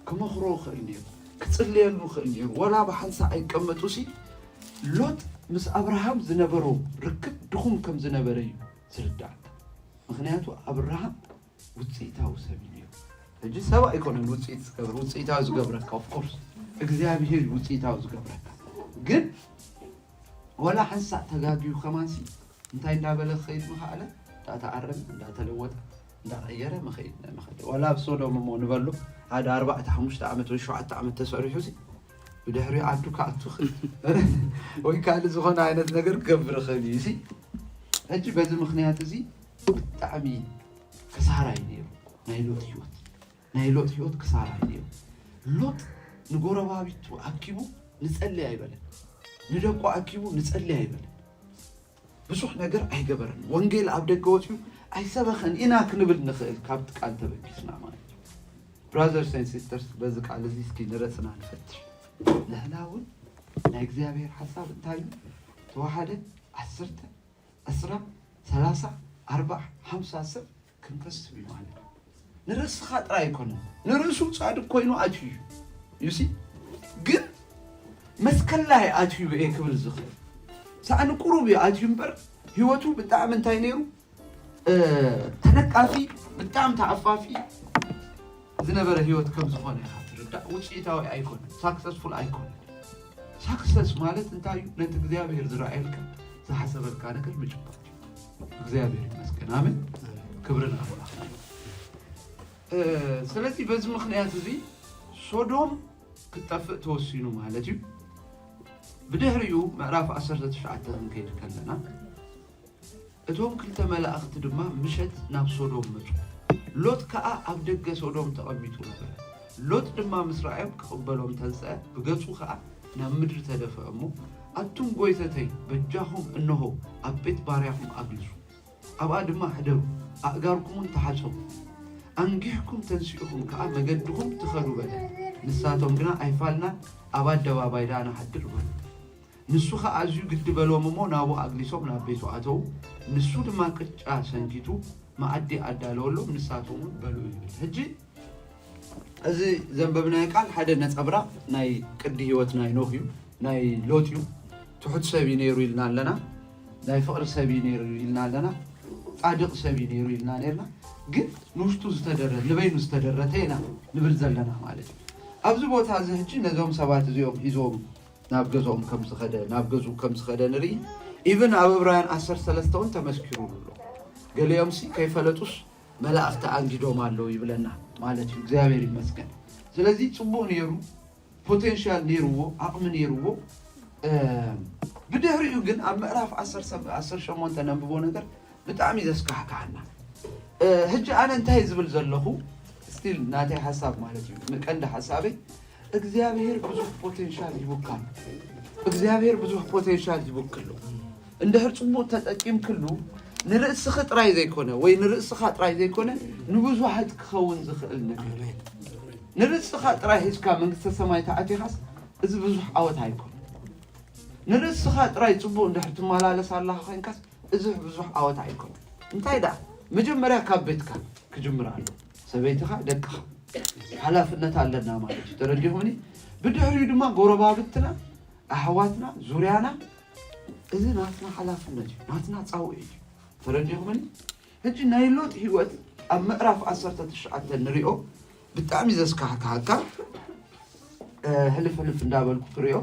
كمخرو خل نيو كتسليل نخل نيو ولا بحنسا أي كمتوسي لوط مس أبراهام زنبرو ركب دخون كم زنبري سردعت مخنياتو أبراهام وتصيتها وسبينيو هجي سوا يكون الوتصيت سكبر وتصيتها وزقبرك of course إجزاء بيجي وتصيتها وزقبرك قد ولا حنسا تجاجيو خماسي انتي نابل خيد مخاله دا تعرم دا تلوت دا غيره مخيد ولا بصوده مو نبلو هذا 4 5 عامت و 7 عامت تسعري حسي بدهري عدو كعتو وي كان زغون عينت ነገር كبر خليسي اجي بهذه مخنيات زي بتعمي كسارة يدير نايلوت هيوت كسارة يدير لوط نقورا بابيتو أكيبو نسألي عيبالي ندقو أكيبو نسألي عيبالي بسوح نجر أي جبرن وانجيل عبد قوتيو أي سبخن إنا كنبل نخيل كابت قال تبكيسنا معي brothers and sisters بزك على زيسكي نرسنا نفتش لهلاون نايكزيابير حساب التايم توحدة 10 10 3 4 5 سب كنكس بمعنى نرس خاطر يكون نرسو صادق كوينو أجي you see قل مسكلاي أجي بإيكبل زخير سأنا قروبي أجيمبر هيوتو بتاع من تاينيرو تنقافي بتاع متعفافي زنبر هيوت كم زخون يا خاطر وشيتاوي أيكون successful أيكون success مالت انتايو نت እግዚአብሔር ዝራኤልካ ዝሓሰበልካ ነገር ምጭባጭ እግዚአብሔር ይመስገን አሜን ክብርን አምላክ ስለዚህ በዚህ ምክንያት እዚ ሶዶም ክጠፍእ ተወሲኑ ማለት እዩ بدهريو معرف 19 كيد كلنا اتوم كلتا ملائكه دما مشت ناب سودوم مچ لوط كا اب دغ سودوم تقميتو نبر ሎጥ ድማ ምስራኤም ክቕበሎም ተንስአ ብገጹ ከዓ ናብ ምድሪ ተደፍአ እሞ ኣቱም ጎይተተይ በጃኹም እንሆ ኣብ ቤት ባርያኹም ኣግልሱ ኣብኣ ድማ ሕደሩ ኣእጋርኩምን ተሓፀቡ ኣንጊሕኩም ተንሲኡኹም ከዓ መገድኹም ትኸዱ በለ ንሳቶም ግና ኣይፋልና ኣብ ኣደባባይ ዳና ሓድር በሉ ንሱ ከዓ ኣዝዩ ግድ በሎም እሞ ናብኡ ኣግሊሶም ናብ ቤቱ ኣተዉ ንሱ ድማ ቅጫ ሰንኪቱ ማዕዲ ኣዳለወሎም ንሳቶም በሉ ይብል ሕጂ እዚ ዘንበብናዮ ቃል ሓደ ነፀብራቕ ናይ ቅዲ ህይወት ናይ ኖህ እዩ ናይ ሎጥ እዩ ትሑት ሰብ ነይሩ ኢልና ኣለና ናይ ፍቕሪ ሰብ ነይሩ ኢልና ኣለና ጻድቕ ሰብ ነይሩ ኢልና ነርና ግን ንውሽጡ ዝተደረተ ንበይኑ ዝተደረተ ኢና ንብል ዘለና ማለት እዩ ኣብዚ ቦታ እዚ ሕጂ ነዞም ሰባት እዚኦም ሒዞም ናብ ገዝኦም ከም ዝኸደ ናብ ገዙ ከም ዝኸደ ንርኢ ኢቭን ኣብ ዕብራውያን 13 እውን ተመስኪሩሉ ኣሎ ገሊኦም ሲ ከይፈለጡስ መላእኽቲ ኣንጊዶም ኣለዉ ይብለና ማለት እዩ እግዚአብሔር ይመስገን ስለዚ ጽቡቕ ነይሩ ፖቴንሻል ነይሩዎ ዓቕሚ ነይሩዎ ብድሕሪኡ ግን ኣብ ምዕራፍ 18 ነንብቦ ነገር ብጣዕሚ ዘስካሕካሕና ሕጂ ኣነ እንታይ ዝብል ዘለኹ ስቲል ናተይ ሓሳብ ማለት እዩ ንቀንዲ ሓሳበይ እግዚአብሔር ብዙሕ ፖቴንሻል ይውካል እግዚአብሔር ብዙሕ ፖቴንሻል ይውክሉ እንድሕር ጽቡቕ ተጠቂምክሉ ንርእስኺ ጥራይ ዘይኮነ ወይ ንርእስኻ ጥራይ ዘይኮነ ንብዙሓት ክኸውን ዝኽእል ነገር ንርእስኻ ጥራይ ሒዝካ መንግስተ ሰማይ ተኣቲኻስ እዚ ብዙሕ ዓወት ኣይኮነ ንርእስኻ ጥራይ ጽቡቕ እንድሕር ትመላለስ ኣለኻ ኮይንካስ እዚ ብዙሕ ዓወት ኣይኮነ እንታይ ዳ መጀመርያ ካብ ቤትካ ክጅምር ኣሎ ሰበይትኻ ደቅኻ ሓላፍነት ኣለና ማለት እዩ ተረዲኹምኒ ብድሕሪኡ ድማ ጎረባብትና ኣሕዋትና ዙርያና እዚ ናትና ሓላፍነት እዩ ናትና ፃውዒ እዩ ተረዲኹምኒ ሕጂ ናይ ሎጥ ህይወት ኣብ ምዕራፍ 19 ንሪኦ ብጣዕሚ ዘስካሕካሕካ ሕልፍ እንዳበልኩ ትሪኦ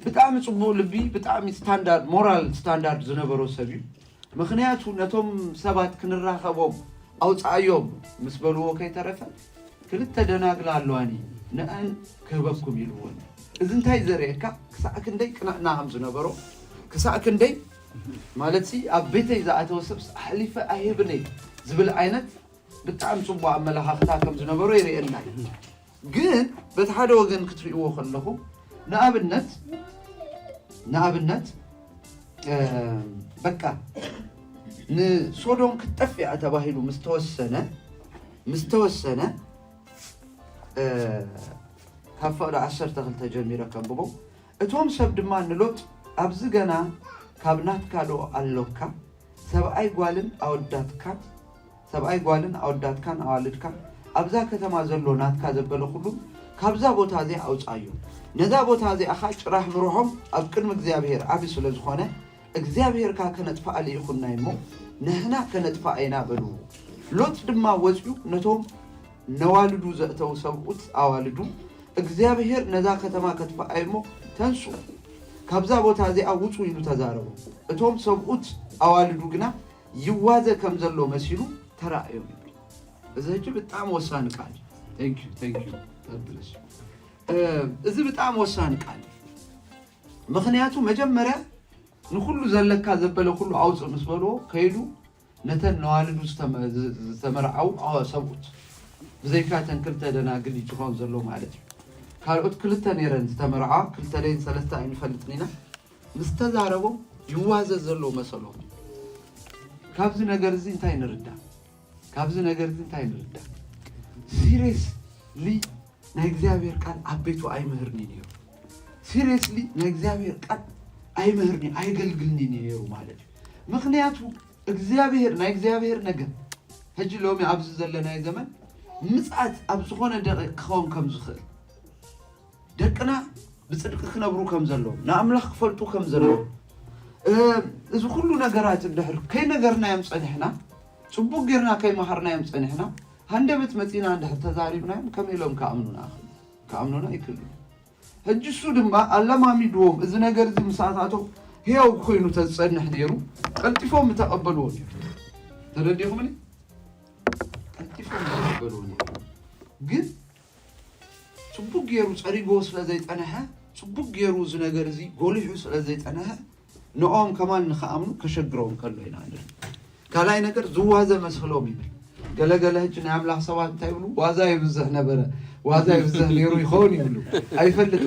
ብጣዕሚ ጽቡቕ ልቢ ብጣዕሚ ስታንዳርድ ሞራል ስታንዳርድ ዝነበሮ ሰብ እዩ ምክንያቱ ነቶም ሰባት ክንራኸቦም ኣውፃእዮም ምስ በልዎ ከይተረፈ ክልተ ደናግል ኣለዋኒ ንአን ክህበኩም ኢልዎን እዚ እንታይ ዘርእየካ ክሳዕ ክንደይ ቅናዕና ከም ዝነበሮ ክሳዕ ክንደይ ማለት ሲ ኣብ ቤተይ ዝኣተወ ሰብ ሓሊፈ ኣይህብነይ ዝብል ዓይነት ብጣዕሚ ጽቡቕ ኣመለኻኽታ ከም ዝነበሮ የርእየና ግን በቲ ሓደ ወገን ክትሪእዎ ከለኹም ንኣብነት በቃ ንሶዶም ክትጠፍያ ተባሂሉ ምስተወሰነ ካብ ፈቅዲ 12 ጀሚረ ከንብቦ እቶም ሰብ ድማ ንሎጥ ኣብዚ ገና ካብ ናትካ ዶ ኣሎካ ሰብኣይ ጓልን ኣወዳትካን ኣዋልድካ ኣብዛ ከተማ ዘሎ ናትካ ዘበለ ኩሉ ካብዛ ቦታ እዚ ኣውፃዩ ነዛ ቦታ እዚኣኻ ጭራሕ ምርሖም ኣብ ቅድሚ እግዚአብሔር ዓብ ስለ ዝኾነ እግዚአብሔርካ ከነጥፋእ ኢኹና እሞ ንሕና ከነጥፋእ ኢና በሉ ሎጥ ድማ ወፅዩ ነቶም ነዋልዱ ዘእተው ሰብኡት ኣዋልዱ እግዚአብሔር ነዛ ከተማ ከጥፋእ እሞ ተንሱ ካብዛ ቦታ እዚኣ ውፁ ኢሉ ተዛረቡ እቶም ሰብኡት ኣዋልዱ ግና ይዋዘ ከም ዘሎ መሲሉ ተራእዮም እዚ ሕጂ ብጣዕሚ ወሳኒ ቃል ቴንክ ዩ እዚ ብጣዕሚ ወሳኒ ቃል ምክንያቱ መጀመርያ ንኩሉ ዘለካ ዘበለ ኩሉ ኣውፅእ ምስ በልዎ ከይዱ ነተን ነዋልዱ ዝተመርዓው ሰብኡት ብዘይካተን ክልተ ደናግል ይጭኾን ዘሎ ማለት እዩ ካልኦት ክልተ ነይረን ዝተመርዓ ክልተ ደይን ሰለስተ ኣይንፈልጥን ኢና ምስ ተዛረቦም ይዋዘዝ ዘሎ መሰሎም ካብዚ ነገር እዚ እንታይ ንርዳ ሲሪየስሊ ናይ እግዚአብሔር ቃል ኣብ ቤቱ ኣይምህርኒ ነይሩ ሲሪየስሊ ናይ እግዚአብሔር ቃል ኣይምህርኒ ኣይገልግልኒ ነይሩ ማለት እዩ ምክንያቱ ናይ እግዚአብሔር ነገር ሕጂ ሎሚ ኣብዚ ዘለናይ ዘመን ምጽኣት ኣብ ዝኾነ ደቂቕ ክኸውን ከም ዝኽእል ደቅና ብጽድቂ ክነብሩ ከም ዘለዎ ንኣምላኽ ክፈልጡ ከም ዘለዎ እዚ ኩሉ ነገራት እንድሕር ከይነገርናዮም ፀኒሕና ጽቡቕ ጌርና ከይመሃርናዮም ፀኒሕና ሃንደበት መፂና እንድሕር ተዛሪብናዮም ከመይ ኢሎም ከኣምኑና ይክእሉ ሕጂ እሱ ድማ ኣለማሚድዎም እዚ ነገር እዚ ምሳታቶም ህያው ኮይኑ ተዝፀንሕ ነይሩ ቀልጢፎም ተቐበልዎ ነይሩ ተረዲኹምኒ ቀልጢፎም ተቐበልዎ ነይሩ ግን ጽቡቕ ጌሩ ፀሪጎ ስለ ዘይፀንሐ ጽቡቕ ጌሩ እዚ ነገር እዚ ጎሊሑ ስለ ዘይፀንሐ ንኦም ከማን ንኸኣምኑ ከሸግሮም ከሎ ኢና ካልኣይ ነገር ዝዋዘ መስሎም ይብል ገለገለ ህጅና አምላክ ሰባት ታይብሉ ዋዛ ይብዝህ ነበረ ዋዛ ይብዝህ ኔሩ ይሆን ይብሉ አይፈልጥ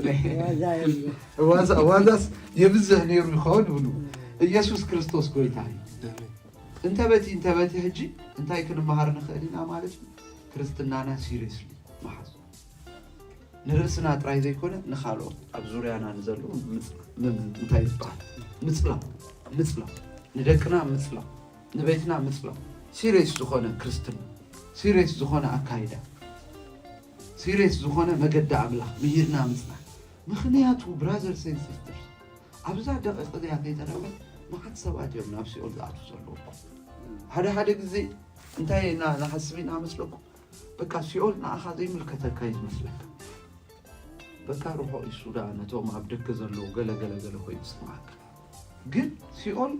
ነው ዋዛስ ይብዝህ ኔሩ ይሆን ይብሉ ኢየሱስ ክርስቶስ ጎይታይ انت بتي هجي انت يكون مهارنا خلينا ማለት ክርስትናና ሲሪየስሊ ማሐዝ ንርስና ጥራይ ዘይኮነ ንኻሎ ኣብ ዙርያና ንዘሉ እንታይ ይባል ምጽላ ንደቅና ምጽላ ንቤትና ምጽላ ሲሪየስ ዝኾነ ክርስትና ሲሪየስ ዝኾነ አካይዳ ሲሪየስ ዝኾነ መገዳ አምላክ ምሂርና ምጽና ምኽንያቱ ብራዘርስ ኤንድ ሲስተርስ ኣብዛ ደቂቃ ዚያ ከይተረበ ማሐት ሰባት እዮም ናብ ሲኦል ዝኣቱ ዘለዉ ሓደ ግዜ እንታይ ናሓስቢና መስለኩ በቃ ሲኦል ንኣኻ ዘይምልከተካ ይመስለካ በቃ ሩሖ ይሱዳ ነቶም ኣብ ደገ ዘለዉ ገለገለ ኮይኑ ይስማዓካ ግን ሲኦል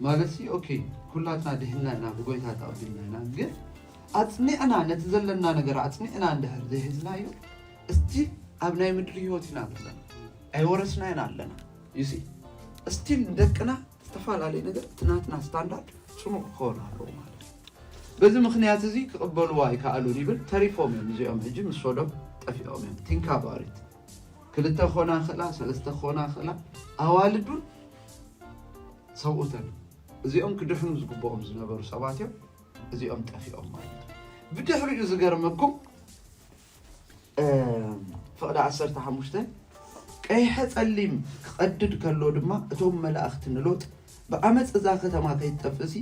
ማለት ኦኬ ኩላትና ድህናና ብጎይታ ተቐቢልና ግን ኣጽኒዕና ነቲ ዘለና ነገር ኣጽኒዕና እንድሕር ዘይሕዝናዮ እስቲ ኣብ ናይ ምድሪ ህይወት ኢና ኣለና ኣይወረስና ኢና ኣለና ይሲ እስቲል ደቅና ዝተፈላለዩ ነገር ትናትና ስታንዳርድ ጽኑዕ ክኾን ኣለዎ ማለት በዚ ምኽንያት እዚ ክቕበልዋ ይከኣሉን ይብል ተሪፎም እዮም እዚኦም ሕጂ ምስ ሶዶም ጠፊኦም እዮም ቲንካ ባሪት ክልተ ኾና ክእላ ሰለስተ ኾና ክእላ ኣዋልዱን ሰብኡተን እዚኦም ክድሕኑ ዝግብኦም ዝነበሩ ሰባት እዮም እዚኦም ጠፊኦም ማለት ብድሕሪኡ ዝገርመኩም ፍቕዲ 15 ቀይሐ ጸሊም ክቐድድ ከሎ ድማ እቶም መላእኽቲ ንሎጥ ብዓመፅ እዛ ከተማ ከይትጠፍሲ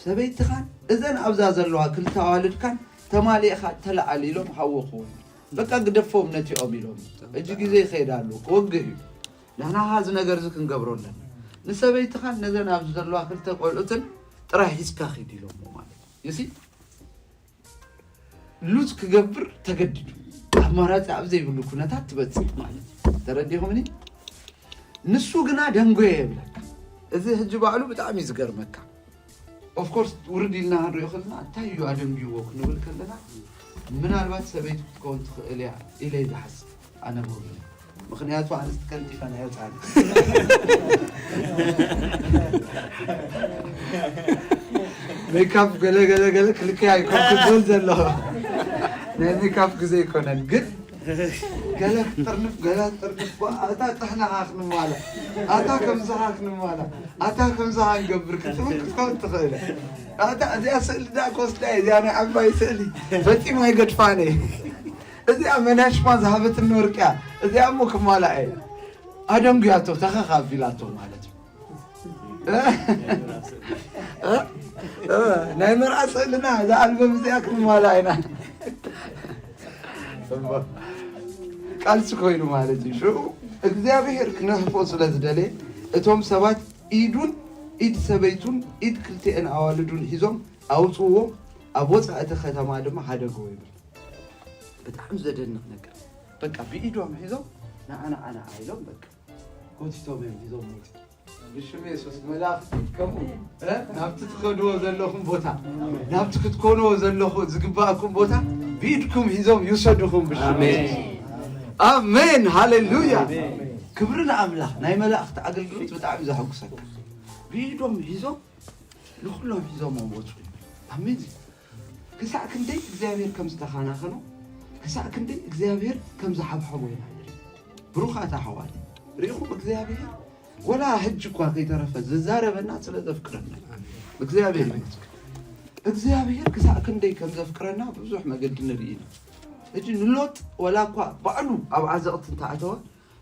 ሰበይትኻን እዘን ኣብዛ ዘለዋ ክልተ ኣዋልድካን ተማሊእኻ ተለዓል ኢሎም ሓወኽዎ በቃ ግደፎም ነቲኦም ኢሎም እጅ ግዜ ይኸይዳሉ ክወግህ እዩ ንሕና ሃዚ ነገር እዚ ክንገብሮ ኣለና ንሰበይትኻን ነዘን ኣብዚ ዘለዋ ክልተ ቆልዑትን ጥራይ ሒዝካ ኺድ ኢሎሞ ማለት ይሲ ሉዝ ክገብር ተገዲዱ ኣማራፂ ኣብ ዘይብሉ ኩነታት ትበፅሕ ማለት ተረዲኹምኒ ንሱ ግና ደንጎየ የብለካ እዚ ሕጂ ባዕሉ ብጣዕሚ ዝገርመካ ኦፍ ኮርስ ውርድ ኢልና ንሪኦ ከለና እንታይ እዩ ኣደንጊዎ ክንብል ከለና ምናልባት ሰበይቱ ክትከውን ትኽእል እያ ኢለ ዝሓስብ ኣነ መብሉ ምክንያቱ ኣንስት ከንቲፋ ናይ ወፃኒ ሜካፕ ገለ ክልከያ ይኮን ክትብል ዘለኹ ናይ ሜካፕ ግዜ ይኮነን ግን ገለ ጥርንፍ ኣታ ጥሕናኻ ክንማላ ኣታ ከምዝኻ ክንማላ ኣታ ከምዝኻ ንገብር ክትብል ክትከውን ትኽእል ኣታ እዚኣ ስእሊ ዳ ኮስዳ እዚኣ ናይ ዓባይ ስእሊ ፈፂማ ይገድፋነ እዚኣ መናሽማ ዝሃበትኒ ወርቅያ እዚኣ እሞ ክማላ እየ ኣደንጉያቶ ተኸኻቢላቶ ማለት እዩ ናይ መርዓ ስእልና እዛ ኣልበም እዚኣ ክንማላ ኢና ቃልሲ ኮይኑ ማለት እዩ ሽዑ እግዚአብሔር ክነህፎ ስለዝደለየ እቶም ሰባት ኢዱን ኢድ ሰበይቱን ኢድ ክልቲአን ኣዋልዱን ሒዞም ኣውፅዎ ኣብ ወፃእቲ ከተማ ድማ ሓደገዎ ይብል በጣም ዘደንቕ ነገር በቃ ብኢዶም ሒዞም ንኣና ኢሎም በቃ ጎቲቶም እዮም ሒዞም ሞት ብሽም የሱስ መላእኽቲ ከምኡ ናብቲ ትኸድዎ ዘለኹም ቦታ ናብቲ ክትኮንዎ ዘለኹ ዝግባእኩም ቦታ ብኢድኩም ሒዞም ይውሰድኹም ብሽም አሜን ሃሌሉያ ክብር ለአምላክ ናይ መላእኽቲ አገልግሎት በጣም ዘሐጉሰካ ቢዶም ሂዞም ለሁሉም ሂዞም ወጡ አሜን ከሳዕ ክንደይ እግዚአብሔር ከም ዝተኻናኸኖ ከሳዕ ክንደይ እግዚአብሔር ከም ዝሓብሐቦ ይናል ብሩኻታ ሓዋል ሪኹም እግዚአብሔር ወላ ሕጅ እኳ ከይተረፈ ዝዛረበና ስለ ዘፍቅረና እግዚአብሔር እግዚአብሔር ከሳዕ ክንደይ ከም ዘፍቅረና ብዙሕ መገዲ ንርኢና እጂ ንሎጥ ወላ እኳ ባዕሉ ኣብ ዓዘቕት እንተኣተወ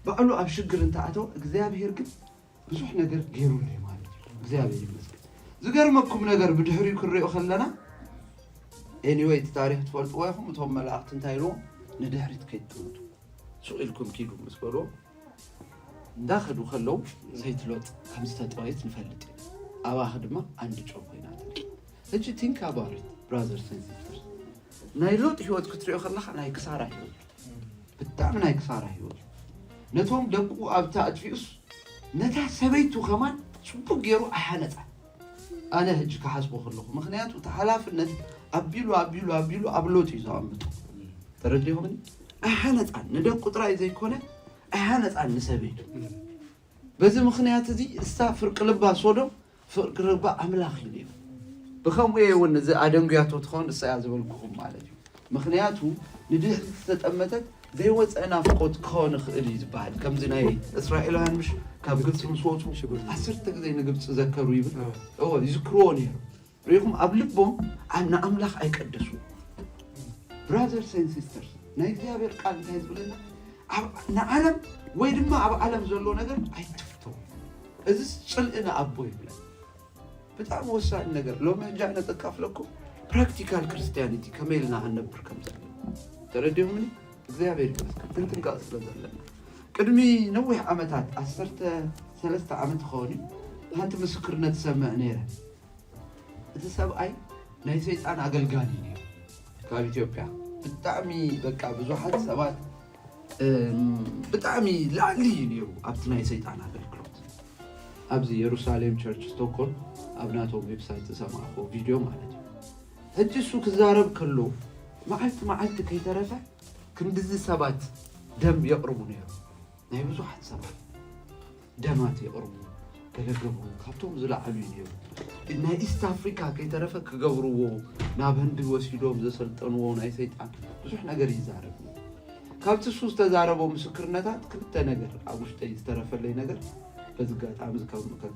ባዕሉ ኣብ ሽግር እንተኣተወ እግዚአብሔር ግን ብዙሕ ነገር ገይሩልኝ ማለት እዩ እግዚአብሔር ይመስገን ዝገርመኩም ነገር ብድሕሪኡ ክንሪኦ ከለና ኤኒዌይ እቲ ታሪክ ትፈልጥዎ ኢኹም እቶም መላእኽቲ እንታይ ኢልዎም ንድሕሪት ከይትጥምቱ ስኢልኩም ኪዱ ምስ በልዎ እንዳኸዱ ከለዉ ዘይትሎጥ ከም ዝተጠወየት ንፈልጥ ኣባኺ ድማ አንድ ጨው ኮይና እጂ ቲንክ ኣባውት ኢት ብራዘርስ ኤንድ ሲስተርስ ናይ ሎጥ ህይወት ክትሪኦ ከለኻ ናይ ክሳራ ህይወት ብጣዕሚ ናይ ክሳራ ህይወት ነቶም ደቁ ኣብታ ኣጥፊኡስ ነታ ሰበይቱ ከማን ፅቡቅ ገይሩ ኣሓነፃ ኣነ ሕጂ ክሓስቦ ከለኹ ምክንያቱ እቲ ሓላፍነት ኣቢሉ ኣብ ሎጥ እዩ ዘቐምጡ ተረዲኹምኒ ኣሓነፃን ንደቁ ጥራይ ዘይኮነ ኣሓነፃን ንሰበይቱ በዚ ምክንያት እዚ እሳ ፍርቂ ልባ ሶዶም ፍርቂ ልባ ኣምላኽ ኢሉ بخم إيه ونزا آدم جاتو تخون السيازة بالكم مالتي مخنياتو ندير تتأمتت زي وقت أنا فقط كون خليز بعد كم زناي إسرائيل هنمش كابجت مسوتو عسرت زي نجبت تذكروا يبقى يذكروني ريكم قبلكم أنا أملاخ أيقدسوا brothers and sisters نايزيا بيرقال نايز بلنا نعلم وين ما عالم زلوا نجر أيتفتو إذا شلنا أبوي بلا بتعرف وسع النجر لو ما جانا تكافلكم practical Christianity كملنا هنبر كم زلنا ترديهمني زي بيرقال أنت نقاس لنا كدمي نوح عمتات أثرت 3 عمت خوني هانت مسكرنا تسمع نيره إذا سبعي نايسيت أنا أقلقاني كاب إثيوبيا بتعمي بقى بزوحات سبات بتعمي لعلي نيرو أبتنا نايسيت أنا أقلقلوت أبزي يروساليم تشيرش ستوكول أبناتهم ويب سايت سمعوا فيديو مالتي هجي سوق الزارب كله معلت كي ترفع كم دزي سبات دم يقربوا نيرو ناي بزوحات سبات دمات يقربوا كلجبوا كابتوم زلعلي نيرو إن إيست أفريقيا كي ترفع كجبروه نابهند وسيلهم زسلطنوا ناي سيطان بزوح نجر يزارب كابت سوس تزاربوا مسكرنتات كنت نجر أبوش تيسترف لي نجر بزقات عمز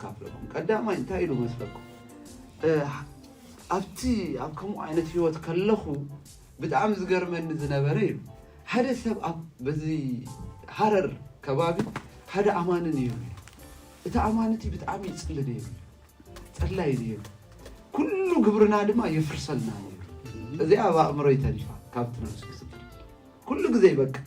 كافلكم قدام انتهي له مسلكم أبتي أبكم عينة هيوت كلخو بدعم زقر من زنبرين هذا سبب بزي حرر كبابي هذا أمانة يومي إذا أمانتي بتعمي تسلني تسلي يومي كل قبرنا لما يفرسلنا يومي زي أبا أمري تنفع كابتنا مسكسر كل زي بك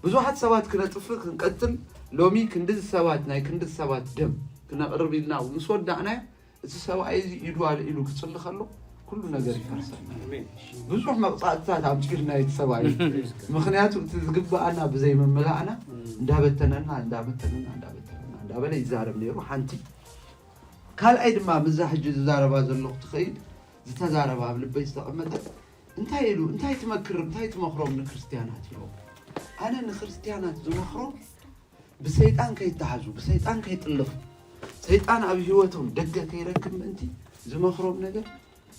بزوحات سوات كنا تفرق نقتل لومي كندز سوات ناي كندز سوات دم كنا قرب لنا ونسودعنا إذا سوا عايز يدوال إلو كتصل خلو كل نجار يفرسلنا بزوح مقطعات عم تكلنا يتسوعي مخنياتو تزقب أنا بزي من ملعنا ندابتنا ندابنا يزارب نيرو حنتي قال أيد ما مزاح جد زارب هذا اللغة تخيل زتزارب قبل بيست أمدا انتهي تمكر انتهي تمخرو من الكريستيانات يوم أنا من الكريستيانات زمخرو بسيطان كي يتحزو بسيطان كي يطلق سيطان أبي هوتهم دقة كي يركب أنتي زمخرو من نجر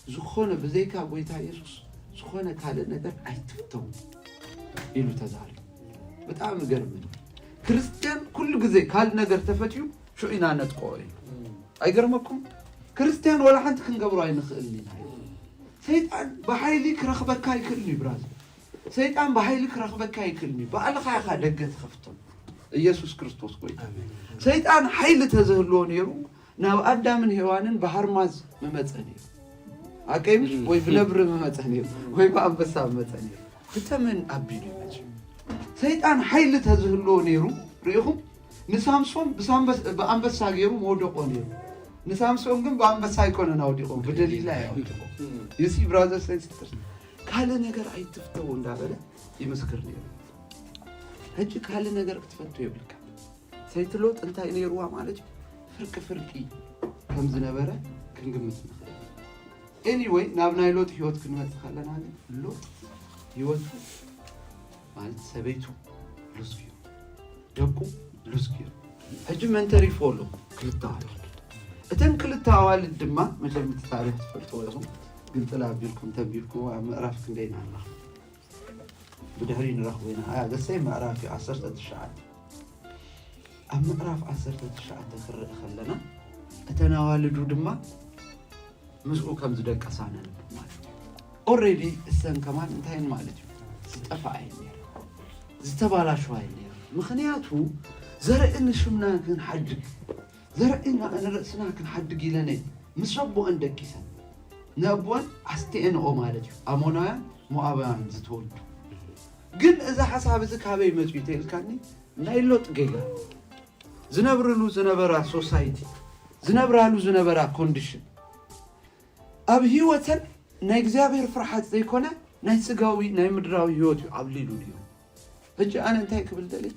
زخونة بزيكا بويتا يسوس زخونة كهذا نجر أيتفتهم إلو تزارب بتعمل قرمني كريستيان كل جزء كهذا نجر تفتيو شو إنا نتقوي أيقرمكم كريستيان ولا حد كن قبراي نخلني سيطان بحيلك رخبك كاي كلني برازيل سيطان بحيلك رخبك كاي كلني بقى لك يا دقة خفتهم يسوع كريستوس كوي سيطان حيل تزهلون يرو ناو أدم من هوانن بحرماز ممتعني أكيمش وي بنبر ممتعني وي بأنبسا ممتعني كتمن أبيني ماشي سيطان حيل تزهلون يرو ريهم نسامسون بأنبسا يرو مودقون يرو نسامسون جم بأنبسا يكون ناوديقون بدليل لا ياوديقون يسي براذرز اند سيسترز كاله ነገር አይተፍተው እንዳበለ ይመስክርኝ هجي كاله ነገር ክትፈቱ ይብልካ ሰይትሎጥ እንታይ ነይሩዋ ማለት ፍርቂ ከም ዝነበረ ክንግምት ንኽእል anyway ናብ ናይ ሎጥ ህይወት ክንመጽ ካለና ሎጥ ህይወቱ ማለት ሰበይቱ ሉስኪዮ ደቁ ሉስኪዮ هجي መንተሪ ፎሎ ክልታዋል እተን ክልታዋል ድማ መጀመርታ ታሪክ ትፈልጥዎ ይኹን قلت له أبيلكم تبيلكم ومعرف كندينا الله بدهرين رخوينا هذا السيم معرف 10 الشعات معرف 10 الشعات تخرق خلنا أتناولدوا دما مسؤول كم زدق أسانا already السن كمان انتهين مالتي ستفع عيني زتبالا شوي مخنياته زرقنا شمنا كن حدق زرقنا أنا رأسنا كن حدق لنا مسربو عندك كيسان نبون أستئن أو مالتي أمونا مؤابان زتولد جن إذا حساب زكابي مجبيتين كاني نايلوت جيلا زنبرا سوسايتي زنبرا كونديشن أبي وتن نيجزابير فرحات زي كنا نيسقاوي نيمدراوي يوتي عبليلو اليوم هجي أنا انتهي قبل دليل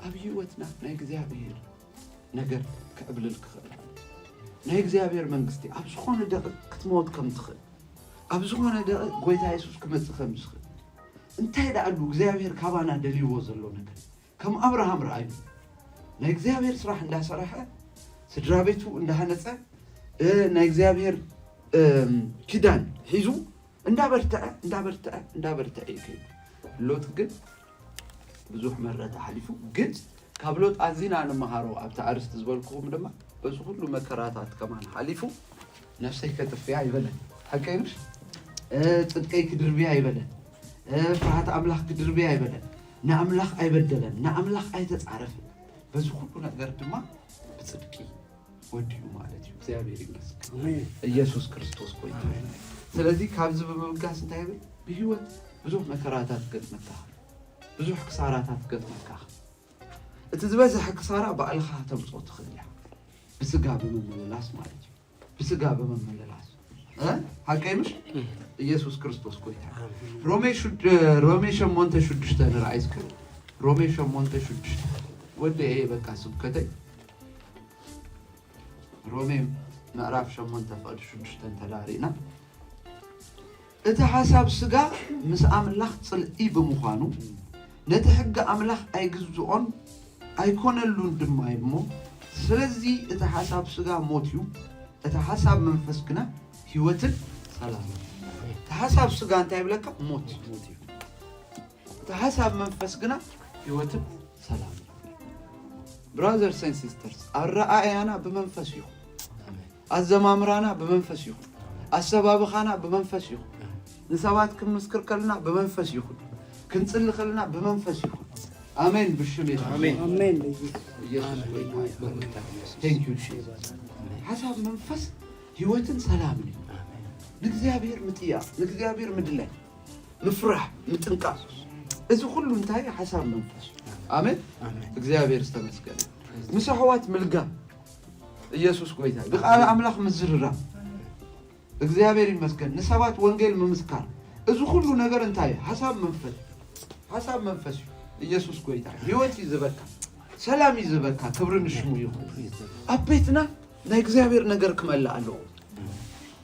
أبي وتنا نيجزابير نجر قبل الكخل نيجزابير منقستي أبزخون دقيق كتموت كم تخل أبزخون دقيق قويتا يسوس كم تخل انتهي لأنه إجزابير كابانا دلي وزلو نجر كم أبراهام رأيب نيجزابير صراحة لا صراحة سدرابيتو عندها نسأ نيجزابير كدان حيزو እንዳበርታ ይከይ ሎጥ ግን ብዙሕ መረታ ሓሊፉ ግን ካብ ሎጥ ኣዚና ንመሃሮ ኣብታ ኣርስቲ ዝበልኩኩም ድማ በዚ ሁሉ መከራታት ከማን ሓሊፉ ነፍሰይ ከጥፍያ ይበለን ሓቀይምሽ ጽድቀይ ክድርብያ ይበለን ፍርሃት ኣምላኽ ክድርብያ ይበለን ንኣምላኽ ኣይበደለን ንኣምላኽ ኣይተጻረፈን በዚ ሁሉ ነገር ድማ ብጽድቂ ወዲዩ ማለት እዩ እግዚአብሔር ይመስገን ኢየሱስ ክርስቶስ ኮይታ ስለዚህ ካብዚ በመጋስ እንታይ ይብል በህይወት ብዙ መከራታት ገጥመካ ብዙ ክሳራታት ገጥመካ እቲ ዝበዝሕ ክሳራ ባዕልኻ ተምጾ ትኽእል ብስጋ በመመለላስ ማለት እዩ ብስጋ በመመለላስ ሓቀይምሽ ኢየሱስ ክርስቶስ ኮይታ ሮሜ 8:6 ንራእይስከ ሮሜ 8:6 ወደ በቃ ስብከተይ ሮሜ ምዕራፍ 8:6 ተዳሪና እቲ ሓሳብ ስጋ ምስ ኣምላኽ ጽልኢ ብምዃኑ ነቲ ሕጊ ኣምላኽ ኣይግዝኦን ኣይኮነሉን ድማ እሞ ስለዚ እቲ ሓሳብ ስጋ ሞት እዩ እቲ ሓሳብ መንፈስ ግና ህይወትን ሰላም እቲ ሓሳብ ስጋ እንታይ ይብለካ ሞት እዩ እቲ ሓሳብ መንፈስ ግና ህይወትን ሰላም brothers and sisters አራአያና በመንፈስ ይሁን አዘማምራና በመንፈስ ይሁን አሰባብኻና በመንፈስ ይሁን ንሰባት ክምስክርከልና በመንፈስ ይሁን ክንጽልኽልና በመንፈስ ይሁን አሜን ብሽሜት አሜን አሜን ኢየሱስ ወይ thank you Jesus ሐሳብ መንፈስ ህይወትን ሰላምን ለእግዚአብሔር ምጥያ ለእግዚአብሔር ምድላይ ምፍራህ ምጥንቃስ እዚ ሁሉ እንታይ ሐሳብ መንፈስ አሜን እግዚአብሔር ይመስገን ምሳህዋት ምልጋ ኢየሱስ ጎይታ በቃል አምላክ ምዝርራ እግዚአብሔር ይመስገን ንሰባት ወንጌል መምስካር እዚ ሁሉ ነገር እንታይ ሐሳብ መንፈስ ኢየሱስ ጎይታ ህይወት ይዘበካ ሰላም ይዘበካ ክብርን ሽሙ ይሁን አቤትና ለእግዚአብሔር ነገር ከመላ አለው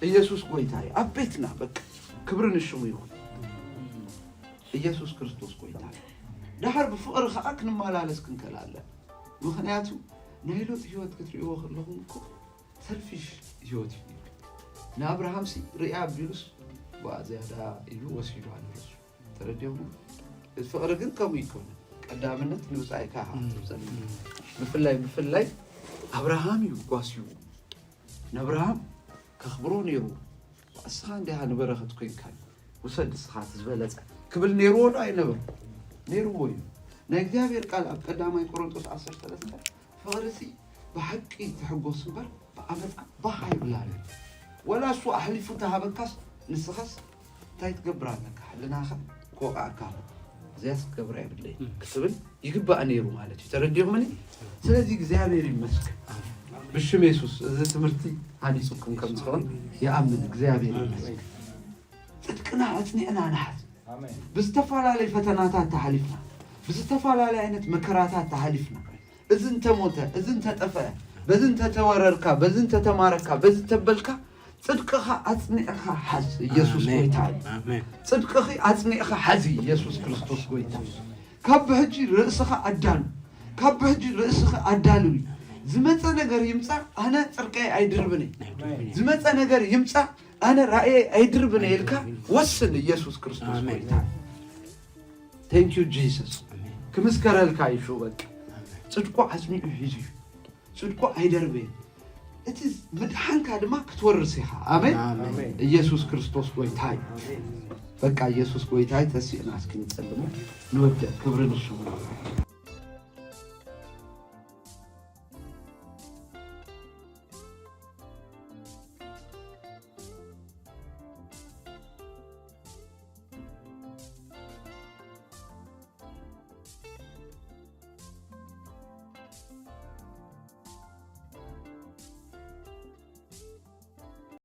ኢየሱስ ጎይታ አቤትና በቃ ክብርን ሽሙ ይሁን ኢየሱስ ክርስቶስ ጎይታ ዳህር በፍቅር ኻክ ንማላለስ ክንከላለ ምክንያቱ ናይሎት ህይወት ክትሪኦ ከለኹም እኮ ሰልፊሽ ህይወት እዩ ንአብርሃም ሲ ሪያ ቢሉስ ወአዚያዳ ኢሉ ወሲዱ አለሱ ተረዲው ፍቅር ግን ከም ይኮን ቀዳምነት ንውጻይካ ሃብዘን በፍላይ አብርሃም ይጓሲዩ ነብርሃም ከኽብሮ ነይሩ አስኻ እንዲያ ንበረኸት ኮይንካ ወሰድ ስኻት ዝበለጸ ክብል ነይሩ አይነበር ነይሩ ወይ ነእግዚአብሔር ቃል አቀዳማይ ቆሮንቶስ 10:3 ፍቅርሲ በሐቂ ተሕጎስ በር በአመጣ በኃይል ወላሱ አህሊፉ ተሃበካስ ንስኻስ ታይትገብራለካ ለናኻ ቆቃካ ዚያስ ገብራ ይብለይ ክስብል ይግባእ ነይሩ ማለት ተረዲዩምኒ ስለዚህ እግዚአብሔር ይመስገን ብሽም ኢየሱስ እዚ ትምርቲ ሃዲሱኩም ከም ዝሆን ያአምን እግዚአብሔር ይመስገን ጽድቅና አጽኒዕና ናት አሜን በስተፋላለይ ፈተናታት ተሐሊፍና በስተፋላለይ አይነት መከራታት ተሐሊፍና እዝን ተሞተ እዝን ተጠፈ በዝን ተተወረርካ በዝን ተተማረካ በዝን ተበልካ ጽድቅኻ አጽኒዕኻ ሐዝ ኢየሱስ ጎይታ አሜን ጽድቅኺ አጽኒዕኻ ሐዝ ኢየሱስ ክርስቶስ ጎይታ ካብ ሕጂ ርእስኻ አዳሉ ካብ ሕጂ ርእስኻ አዳሉ ዝመጸ ነገር ይምጻ አነ ጽድቀይ አይድርብኒ ዝመጸ ነገር ይምጻ አነ ራእይ አይድርብኒ ይልካ ወስን ኢየሱስ ክርስቶስ ጎይታ thank you Jesus ክምስከረልካ ይሹ በቃ ጽድቁ አጽኒዑ ሂጂ ጽድቁ አይደርብኝ እቲ ምድሓንካ ድማ ክትወርሲኻ አሜን ኢየሱስ ክርስቶስ ጎይታ በቃ ኢየሱስ ጎይታ ተሲእና እስኪ ንጸልም ንወደ ክብርን ሽሙ